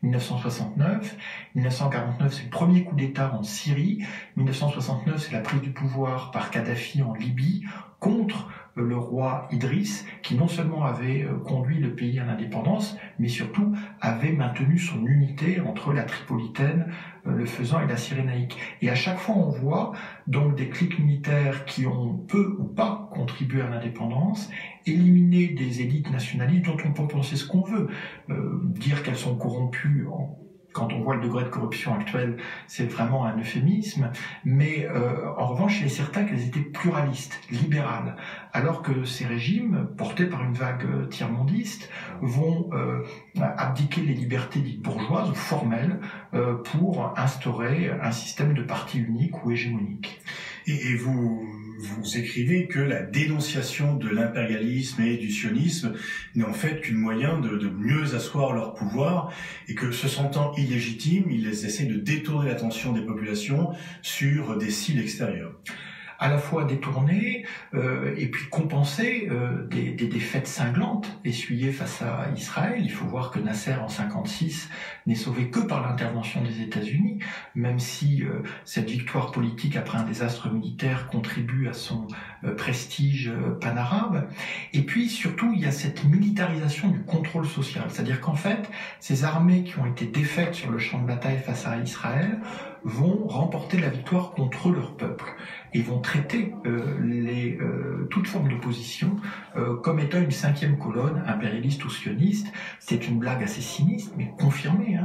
1949-1969. 1949, c'est le premier coup d'État en Syrie. 1969, c'est la prise du pouvoir par Kadhafi en Libye contre le roi Idriss, qui non seulement avait conduit le pays à l'indépendance, mais surtout avait maintenu son unité entre la Tripolitaine, le Fezzan et la Cyrénaïque. Et à chaque fois, on voit donc des cliques militaires qui ont peu ou pas contribué à l'indépendance, éliminer des élites nationalistes dont on peut penser ce qu'on veut, dire qu'elles sont corrompues quand on voit le degré de corruption actuel, c'est vraiment un euphémisme, mais en revanche, il est certain qu'elles étaient pluralistes, libérales, alors que ces régimes, portés par une vague tiers-mondiste, vont abdiquer les libertés dites bourgeoises ou formelles pour instaurer un système de parti unique ou hégémonique. Et vous écrivez que la dénonciation de l'impérialisme et du sionisme n'est en fait qu'un moyen de mieux asseoir leur pouvoir et que, se sentant illégitimes, ils essaient de détourner l'attention des populations sur des cibles extérieures. À la fois détourner et puis compenser des défaites cinglantes essuyées face à Israël. Il faut voir que Nasser en 1956 n'est sauvé que par l'intervention des États-Unis, même si cette victoire politique après un désastre militaire contribue à son prestige panarabe. Et puis surtout, il y a cette militarisation du contrôle social, c'est-à-dire qu'en fait, ces armées qui ont été défaites sur le champ de bataille face à Israël vont remporter la victoire contre leur peuple et vont traiter toute forme d'opposition comme étant une cinquième colonne impérialiste ou sioniste. C'est une blague assez sinistre, mais confirmée,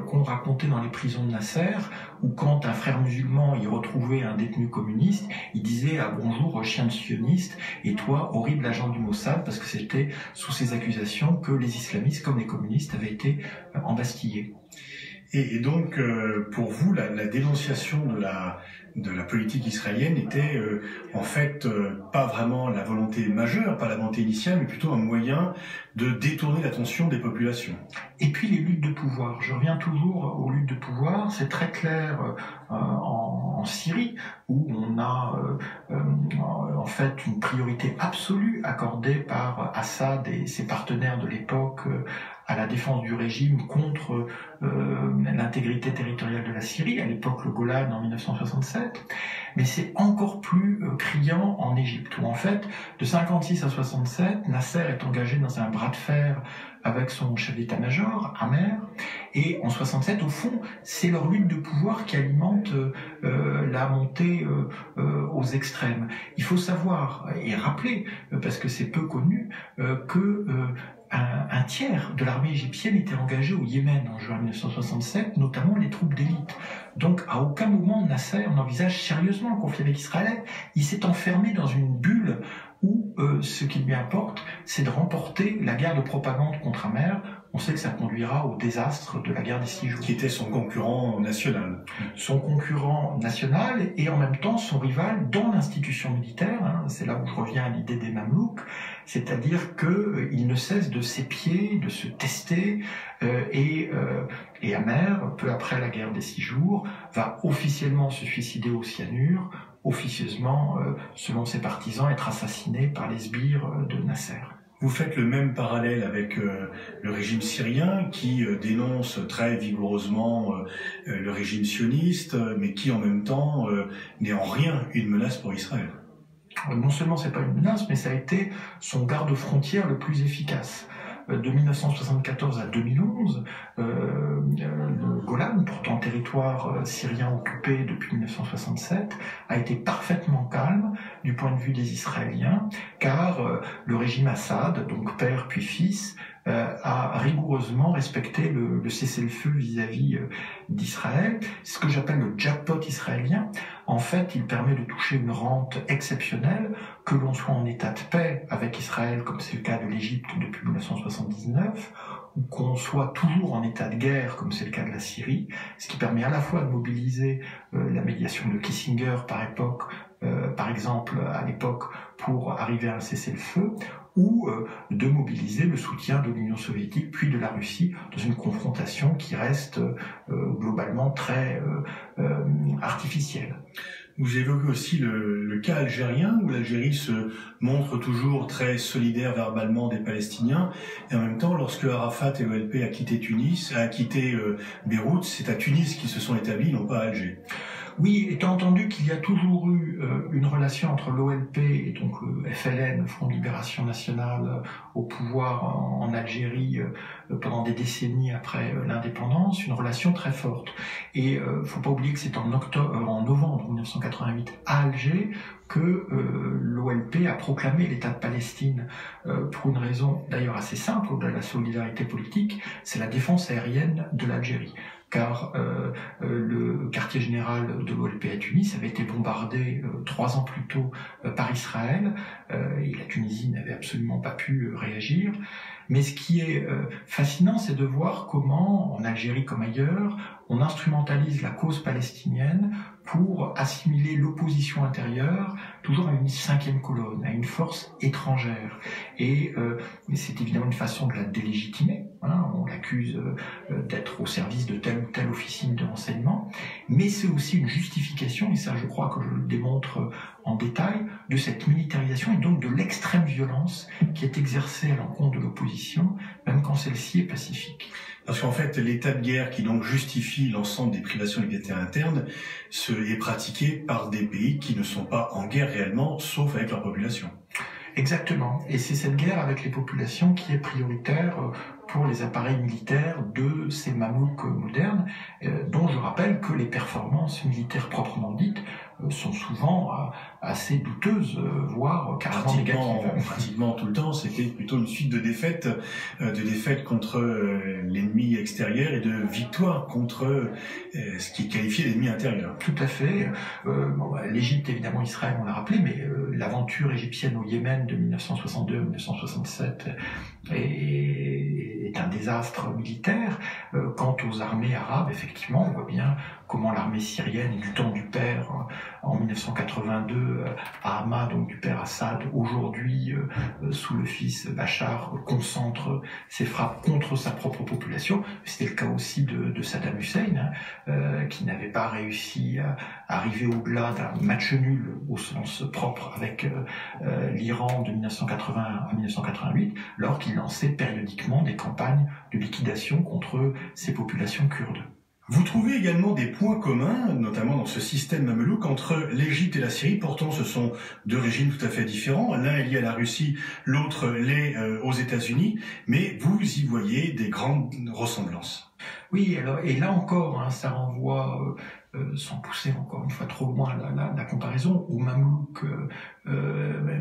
qu'on racontait dans les prisons de Nasser, où quand un frère musulman y retrouvait un détenu communiste, il disait « Ah bonjour, chien de sioniste, et toi, horrible agent du Mossad », parce que c'était sous ces accusations que les islamistes, comme les communistes, avaient été embastillés. Et donc, pour vous, la dénonciation de la politique israélienne était en fait pas vraiment la volonté majeure, pas la volonté initiale, mais plutôt un moyen de détourner l'attention des populations. Et puis les luttes de pouvoir. Je reviens toujours aux luttes de pouvoir. C'est très clair en Syrie, où on a en fait une priorité absolue accordée par Assad et ses partenaires de l'époque à la défense du régime contre l'intégrité territoriale de la Syrie, à l'époque le Golan en 1967, mais c'est encore plus criant en Égypte, où en fait, de 56 à 67, Nasser est engagé dans un bras de fer avec son chef d'état-major, Amer, et en 67, au fond, c'est leur lutte de pouvoir qui alimente la montée aux extrêmes. Il faut savoir et rappeler, parce que c'est peu connu, que un tiers de l'armée égyptienne était engagé au Yémen en juin 1967, notamment les troupes d'élite. Donc à aucun moment Nasser n'envisage sérieusement le conflit avec Israël. Il s'est enfermé dans une bulle où ce qui lui importe, c'est de remporter la guerre de propagande contre Amer. On sait que ça conduira au désastre de la guerre des 6 jours. Qui était son concurrent national. Son concurrent national et en même temps son rival dans l'institution militaire. C'est là où je reviens à l'idée des Mamelouks. C'est-à-dire qu'il ne cesse de s'épier, de se tester, et Amer, peu après la guerre des 6 jours, va officiellement se suicider au cyanure, officieusement, selon ses partisans, être assassiné par les sbires de Nasser. Vous faites le même parallèle avec le régime syrien qui dénonce très vigoureusement le régime sioniste, mais qui en même temps n'est en rien une menace pour Israël. Non seulement c'est pas une menace, mais ça a été son garde-frontière le plus efficace. de 1974 à 2011, le Golan, pourtant territoire syrien occupé depuis 1967, a été parfaitement calme du point de vue des Israéliens, car le régime Assad, donc père puis fils, a rigoureusement respecté le cessez-le-feu vis-à-vis d'Israël. C'est ce que j'appelle le jackpot israélien. En fait, il permet de toucher une rente exceptionnelle, que l'on soit en état de paix avec Israël, comme c'est le cas de l'Égypte depuis 1979, ou qu'on soit toujours en état de guerre, comme c'est le cas de la Syrie, ce qui permet à la fois de mobiliser la médiation de Kissinger par exemple à l'époque, pour arriver à un cessez-le-feu, ou de mobiliser le soutien de l'Union soviétique puis de la Russie dans une confrontation qui reste globalement très artificielle. Vous évoquez aussi le cas algérien, où l'Algérie se montre toujours très solidaire verbalement des Palestiniens, et en même temps, lorsque Arafat et l'OLP a quitté Beyrouth, c'est à Tunis qu'ils se sont établis, non pas à Alger. Oui, étant entendu qu'il y a toujours eu une relation entre l'OLP et donc le FLN, Front de Libération Nationale, au pouvoir en Algérie pendant des décennies après l'indépendance, une relation très forte. Et faut pas oublier que c'est en novembre 1988 à Alger que l'OLP a proclamé l'État de Palestine pour une raison d'ailleurs assez simple, au-delà de la solidarité politique, c'est la défense aérienne de l'Algérie. Car le quartier général de l'OLP à Tunis avait été bombardé 3 ans plus tôt par Israël, et la Tunisie n'avait absolument pas pu réagir. Mais ce qui est fascinant, c'est de voir comment, en Algérie comme ailleurs, on instrumentalise la cause palestinienne pour assimiler l'opposition intérieure toujours à une 5e colonne, à une force étrangère. Et c'est évidemment une façon de la délégitimer. Hein, on l'accuse d'être au service de telle ou telle officine de renseignement, mais c'est aussi une justification, et ça je crois que je le démontre en détail, de cette militarisation et donc de l'extrême violence qui est exercée à l'encontre de l'opposition, même quand celle-ci est pacifique. Parce qu'en fait, l'état de guerre qui donc justifie l'ensemble des privations libertaires internes est pratiqué par des pays qui ne sont pas en guerre réellement, sauf avec leur population. Exactement. Et c'est cette guerre avec les populations qui est prioritaire pour les appareils militaires de ces mamelouks modernes, dont je rappelle que les performances militaires proprement dites sont souvent assez douteuses, voire carrément négatives. Pratiquement tout le temps, c'était plutôt une suite de défaites contre l'ennemi extérieur et de victoires contre ce qui est qualifié d'ennemi intérieur. Tout à fait. L'Égypte, évidemment, Israël, on l'a rappelé, mais l'aventure égyptienne au Yémen de 1962-1967 est un désastre militaire. Quant aux armées arabes, effectivement, on voit bien comment l'armée syrienne du temps du père en 1982 à Hama, donc du père Assad, aujourd'hui sous le fils Bachar, concentre ses frappes contre sa propre population. C'était le cas aussi de Saddam Hussein, qui n'avait pas réussi à arriver au-delà d'un match nul au sens propre avec l'Iran de 1980 à 1988, alors qu'il lançait périodiquement des campagnes de liquidation contre ces populations kurdes. Vous trouvez également des points communs, notamment dans ce système mamelouk, entre l'Égypte et la Syrie. Pourtant, ce sont 2 régimes tout à fait différents. L'un est lié à la Russie, l'autre l'est aux États-Unis. Mais vous y voyez des grandes ressemblances. Oui, alors, et là encore, ça renvoie, sans pousser encore une fois trop loin la comparaison, aux mamelouks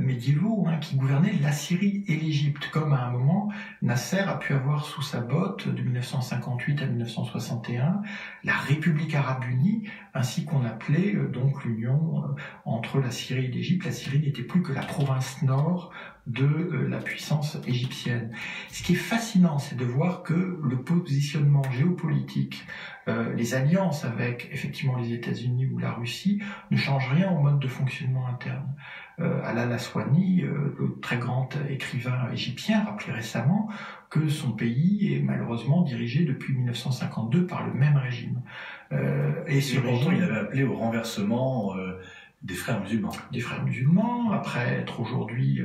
médiévaux qui gouvernaient la Syrie et l'Égypte, comme à un moment Nasser a pu avoir sous sa botte de 1958 à 1961 la République arabe unie, ainsi qu'on appelait donc l'union entre la Syrie et l'Égypte. La Syrie n'était plus que la province nord de la puissance égyptienne. Ce qui est fascinant, c'est de voir que le positionnement géopolitique, les alliances avec effectivement les États-Unis ou la Russie ne changent rien au mode de fonctionnement interne. Alaa Aswany, le très grand écrivain égyptien, rappelait récemment que son pays est malheureusement dirigé depuis 1952 par le même régime. Et ce régime, il avait appelé au renversement des frères musulmans. Des frères musulmans, après être aujourd'hui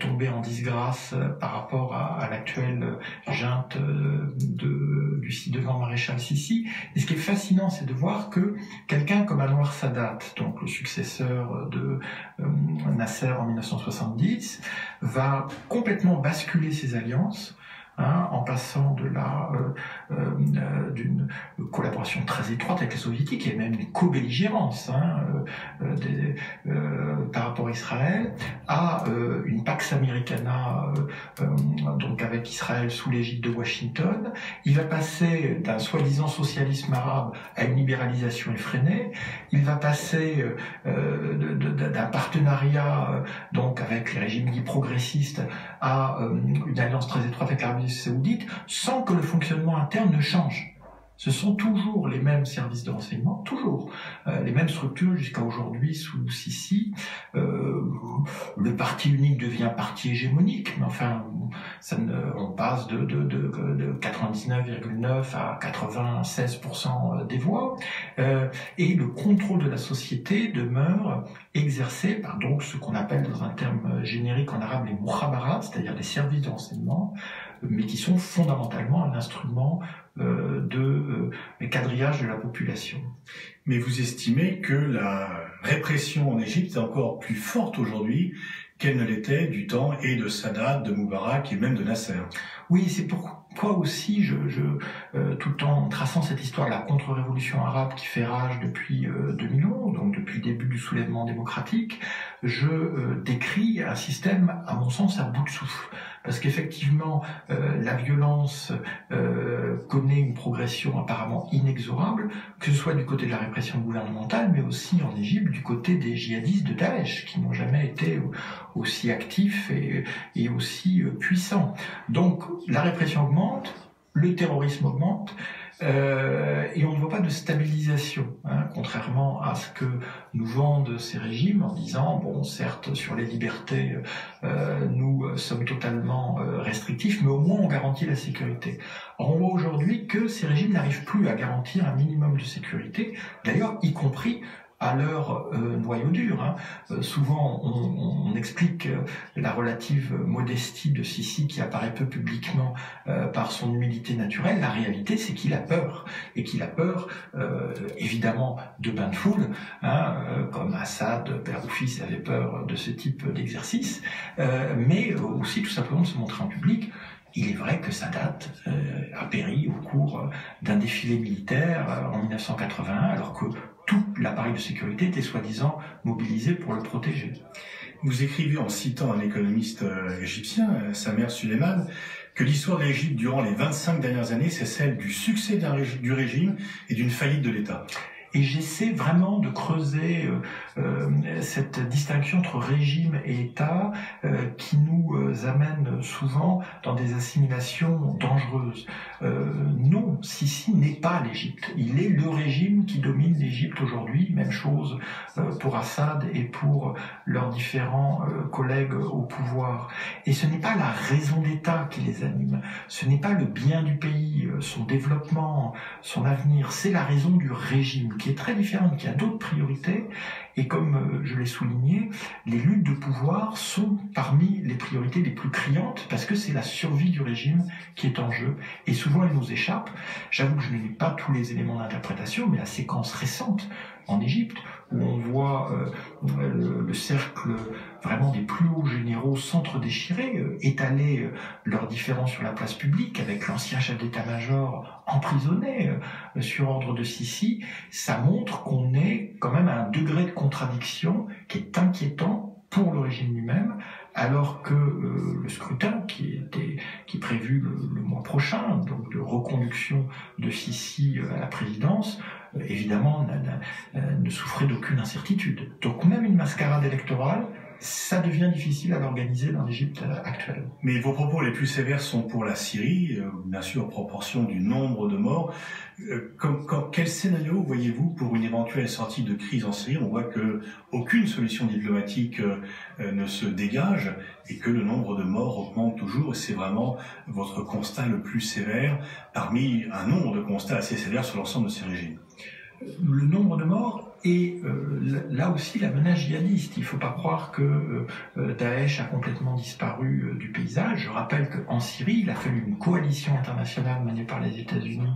tombé en disgrâce par rapport à l'actuelle junte du ci-devant maréchal Sissi. Et ce qui est fascinant, c'est de voir que quelqu'un comme Anwar Sadat, donc le successeur de Nasser en 1970, va complètement basculer ses alliances hein, en passant de d'une collaboration très étroite avec les soviétiques, et même une co-belligérance par rapport à Israël, à une Pax Americana donc avec Israël sous l'égide de Washington. Il va passer d'un soi-disant socialisme arabe à une libéralisation effrénée. Il va passer d'un partenariat donc avec les régimes dits progressistes à une alliance très étroite avec l'Arabie saoudite, sans que le fonctionnement interne ne change. Ce sont toujours les mêmes services de renseignement, toujours les mêmes structures jusqu'à aujourd'hui sous Sisi. Le parti unique devient parti hégémonique, mais enfin, on passe de 99,9 à 96% des voix, et le contrôle de la société demeure exercé par donc ce qu'on appelle dans un terme générique en arabe les mukhabarat, c'est-à-dire les services de renseignement, mais qui sont fondamentalement un instrument de quadrillage de la population. Mais vous estimez que la répression en Égypte est encore plus forte aujourd'hui qu'elle ne l'était du temps et de Sadat, de Moubarak et même de Nasser. Oui, c'est pourquoi aussi, tout en traçant cette histoire de la contre-révolution arabe qui fait rage depuis 2011, donc depuis le début du soulèvement démocratique, je décris un système, à mon sens, à bout de souffle. Parce qu'effectivement, la violence connaît une progression apparemment inexorable, que ce soit du côté de la répression gouvernementale, mais aussi en Égypte du côté des djihadistes de Daesh, qui n'ont jamais été aussi actifs et aussi puissants. Donc la répression augmente, le terrorisme augmente, et on ne voit pas de stabilisation, contrairement à ce que nous vendent ces régimes en disant, bon, certes, sur les libertés, nous sommes totalement restrictifs, mais au moins on garantit la sécurité. Or, on voit aujourd'hui que ces régimes n'arrivent plus à garantir un minimum de sécurité, d'ailleurs, y compris à leur noyau dur. Souvent, on explique la relative modestie de Sisi qui apparaît peu publiquement par son humilité naturelle. La réalité, c'est qu'il a peur. Et qu'il a peur, évidemment, de bains de foule, comme Assad, père ou fils, avait peur de ce type d'exercice, mais aussi tout simplement de se montrer en public. Il est vrai que Sadat a péri au cours d'un défilé militaire en 1981, alors que tout l'appareil de sécurité était soi-disant mobilisé pour le protéger. Vous écrivez en citant un économiste égyptien, Samer Suleiman, que l'histoire de l'Égypte durant les 25 dernières années, c'est celle du succès du régime et d'une faillite de l'État. Et j'essaie vraiment de creuser cette distinction entre régime et État qui nous amène souvent dans des assimilations dangereuses. Non, Sisi n'est pas l'Égypte. Il est le régime qui domine l'Égypte aujourd'hui. Même chose pour Assad et pour leurs différents collègues au pouvoir. Et ce n'est pas la raison d'État qui les anime. Ce n'est pas le bien du pays, son développement, son avenir. C'est la raison du régime qui est très différente, qui a d'autres priorités. Et comme je l'ai souligné, les luttes de pouvoir sont parmi les priorités les plus criantes parce que c'est la survie du régime qui est en jeu. Et souvent, elle nous échappe. J'avoue que je n'ai pas tous les éléments d'interprétation, mais la séquence récente en Égypte, où on voit le cercle vraiment des plus hauts généraux s'entre-déchirer, étaler leurs différends sur la place publique, avec l'ancien chef d'état-major emprisonné sur ordre de Sisi, ça montre qu'on est quand même à un degré de contradiction qui est inquiétant pour le régime lui-même, alors que le scrutin qui est prévu le mois prochain, donc de reconduction de Sisi à la présidence, évidemment ne souffrait d'aucune incertitude. Donc même une mascarade électorale, ça devient difficile à l'organiser dans l'Égypte actuelle. Mais vos propos les plus sévères sont pour la Syrie, bien sûr en proportion du nombre de morts. Quel scénario voyez-vous pour une éventuelle sortie de crise en Syrie? On voit que aucune solution diplomatique ne se dégage et que le nombre de morts augmente toujours. Et c'est vraiment votre constat le plus sévère parmi un nombre de constats assez sévères sur l'ensemble de ces régimes. Le nombre de morts et là aussi la menace djihadiste. Il ne faut pas croire que Daesh a complètement disparu du paysage. Je rappelle qu'en Syrie, il a fallu une coalition internationale menée par les États-Unis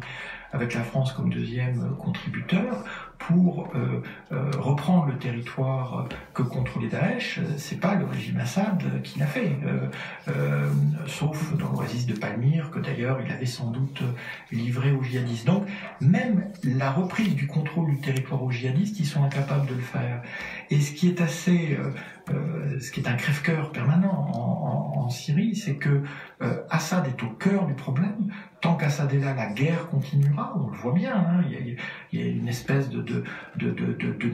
avec la France comme deuxième contributeur, pour reprendre le territoire que contrôlait Daesh. C'est pas le régime Assad qui l'a fait, sauf dans l'oasis de Palmyre, que d'ailleurs il avait sans doute livré aux djihadistes. Donc même la reprise du contrôle du territoire aux djihadistes, ils sont incapables de le faire. Et ce qui est assez, ce qui est un crève-cœur permanent en Syrie, c'est que Assad est au cœur du problème. Tant qu'Assad est là, la guerre continuera, on le voit bien, hein. Il y a une espèce de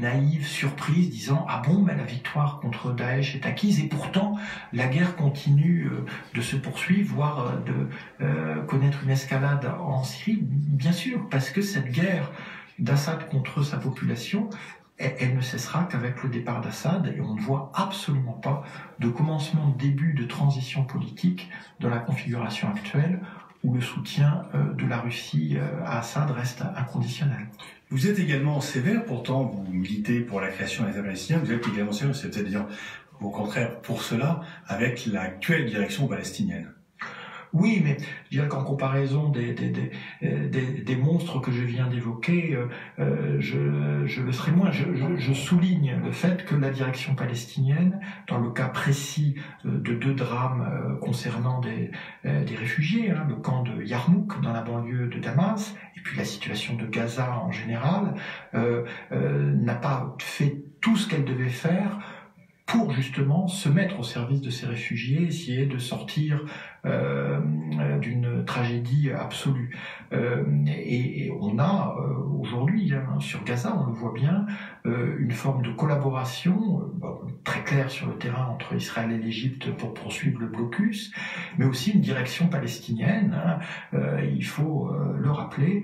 naïve surprise disant « Ah bon, mais la victoire contre Daesh est acquise » et pourtant la guerre continue de se poursuivre, voire de connaître une escalade en Syrie, bien sûr, parce que cette guerre d'Assad contre sa population, elle ne cessera qu'avec le départ d'Assad, et on ne voit absolument pas de commencement, de début de transition politique dans la configuration actuelle, où le soutien de la Russie à Assad reste inconditionnel. Vous êtes également sévère, pourtant vous militez pour la création d'un État palestinien, vous êtes également sévère, c'est-à-dire au contraire pour cela, avec l'actuelle direction palestinienne. Oui, mais je dirais qu'en comparaison des monstres que je viens d'évoquer, je le serai moins. Je souligne le fait que la direction palestinienne, dans le cas précis de deux drames concernant des réfugiés, hein, le camp de Yarmouk dans la banlieue de Damas, et puis la situation de Gaza en général, n'a pas fait tout ce qu'elle devait faire pour justement se mettre au service de ces réfugiés, essayer de sortir d'une tragédie absolue. Et on a aujourd'hui, hein, sur Gaza, on le voit bien, une forme de collaboration très claire sur le terrain entre Israël et l'Égypte pour poursuivre le blocus, mais aussi une direction palestinienne, hein, il faut le rappeler,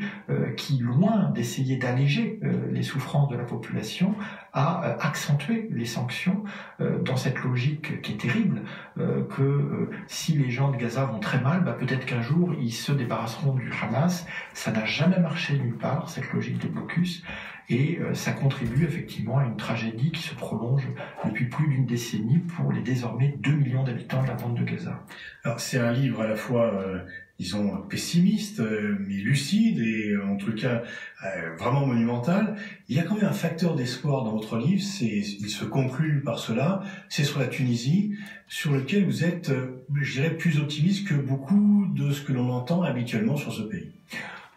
qui, loin d'essayer d'alléger les souffrances de la population, a accentué les sanctions dans cette logique qui est terrible, que si les gens de Gaza vont très mal, peut-être qu'un jour ils se débarrasseront du Hamas. Ça n'a jamais marché nulle part, cette logique de blocus, et ça contribue effectivement à une tragédie qui se prolonge depuis plus d'une décennie pour les désormais 2 millions d'habitants de la bande de Gaza. Alors c'est un livre à la fois disons pessimiste, mais lucide et en tout cas vraiment monumental. Il y a quand même un facteur d'espoir dans votre livre, il se conclut par cela, c'est sur la Tunisie, sur lequel vous êtes, je dirais, plus optimiste que beaucoup de ce que l'on entend habituellement sur ce pays.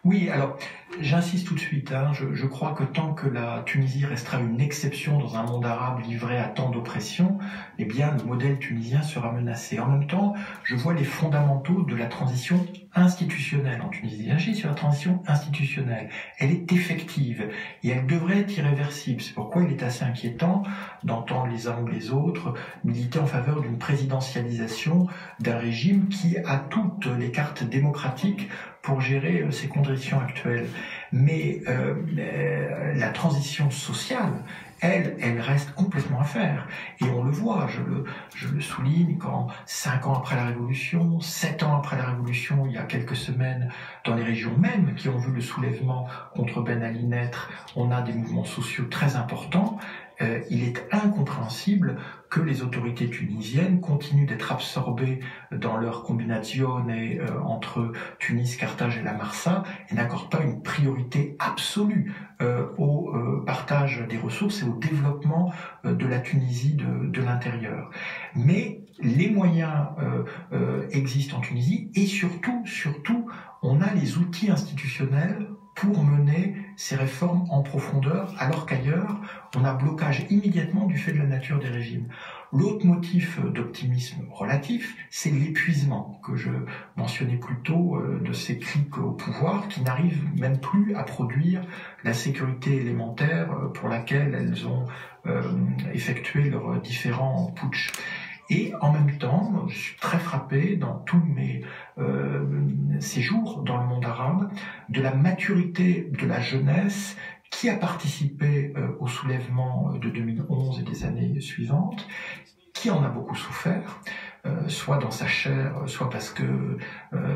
Oui, alors j'insiste tout de suite, hein, je crois que tant que la Tunisie restera une exception dans un monde arabe livré à tant d'oppression, eh bien le modèle tunisien sera menacé. En même temps, je vois les fondamentaux de la transition institutionnelle en Tunisie. J'insiste sur la transition institutionnelle. Elle est effective et elle devrait être irréversible. C'est pourquoi il est assez inquiétant d'entendre les uns ou les autres militer en faveur d'une présidentialisation d'un régime qui a toutes les cartes démocratiques pour gérer ces conditions actuelles. Mais la transition sociale, elle reste complètement à faire. Et on le voit, je le souligne, quand 5 ans après la Révolution, 7 ans après la Révolution, il y a quelques semaines, dans les régions mêmes qui ont vu le soulèvement contre Ben Ali naître, on a des mouvements sociaux très importants. Il est incompréhensible que les autorités tunisiennes continuent d'être absorbées dans leur combination entre Tunis, Carthage et la Marsa et n'accordent pas une priorité absolue au partage des ressources et au développement de la Tunisie de l'intérieur. Mais les moyens existent en Tunisie et surtout, on a les outils institutionnels pour mener ces réformes en profondeur, alors qu'ailleurs, on a blocage immédiatement du fait de la nature des régimes. L'autre motif d'optimisme relatif, c'est l'épuisement que je mentionnais plus tôt de ces cliques au pouvoir qui n'arrivent même plus à produire la sécurité élémentaire pour laquelle elles ont effectué leurs différents putschs. Et en même temps, je suis très frappé dans tous mes séjours dans le monde arabe de la maturité de la jeunesse qui a participé au soulèvement de 2011 et des années suivantes, qui en a beaucoup souffert, soit dans sa chair, soit parce que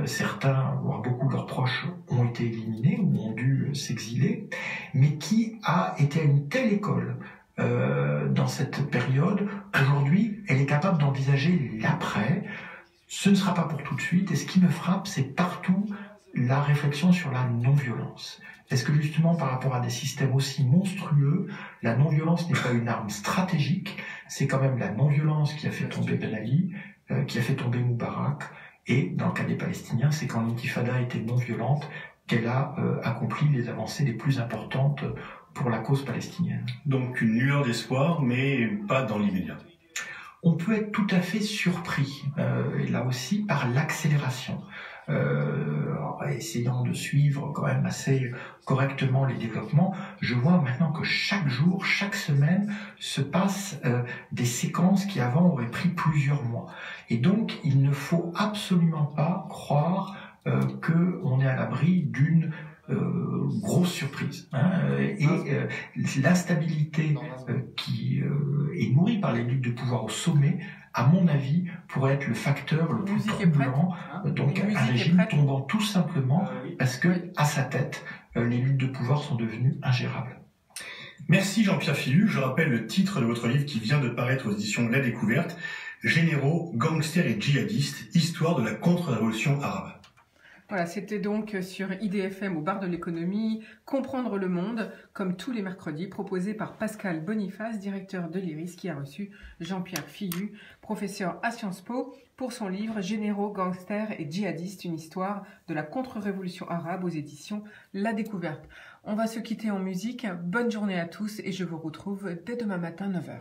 certains, voire beaucoup de leurs proches, ont été éliminés ou ont dû s'exiler, mais qui a été à une telle école dans cette période, aujourd'hui, elle est capable d'envisager l'après. Ce ne sera pas pour tout de suite, et ce qui me frappe, c'est partout la réflexion sur la non-violence. Est-ce que justement, par rapport à des systèmes aussi monstrueux, la non-violence n'est pas une arme stratégique? C'est quand même la non-violence qui a fait tomber Ben Ali, qui a fait tomber Moubarak, et dans le cas des Palestiniens, c'est quand l'intifada était non-violente qu'elle a accompli les avancées les plus importantes pour la cause palestinienne. Donc une lueur d'espoir, mais pas dans l'immédiat. On peut être tout à fait surpris, et là aussi, par l'accélération. Essayant de suivre quand même assez correctement les développements, je vois maintenant que chaque jour, chaque semaine, se passent des séquences qui avant auraient pris plusieurs mois. Et donc, il ne faut absolument pas croire qu'on est à l'abri d'une grosse surprise. L'instabilité qui est nourrie par les luttes de pouvoir au sommet, à mon avis, pourrait être le facteur le plus troublant, donc un régime tombant tout simplement parce que, à sa tête, les luttes de pouvoir sont devenues ingérables. Merci Jean-Pierre Filu. Je rappelle le titre de votre livre qui vient de paraître aux éditions La Découverte, Généraux, gangsters et djihadistes, histoire de la contre-révolution arabe. Voilà, c'était donc sur IDFM au bar de l'économie, Comprendre le monde, comme tous les mercredis, proposé par Pascal Boniface, directeur de l'IRIS, qui a reçu Jean-Pierre Filu, professeur à Sciences Po, pour son livre Généraux, gangsters et djihadistes, une histoire de la contre-révolution arabe aux éditions La Découverte. On va se quitter en musique. Bonne journée à tous et je vous retrouve dès demain matin 9h.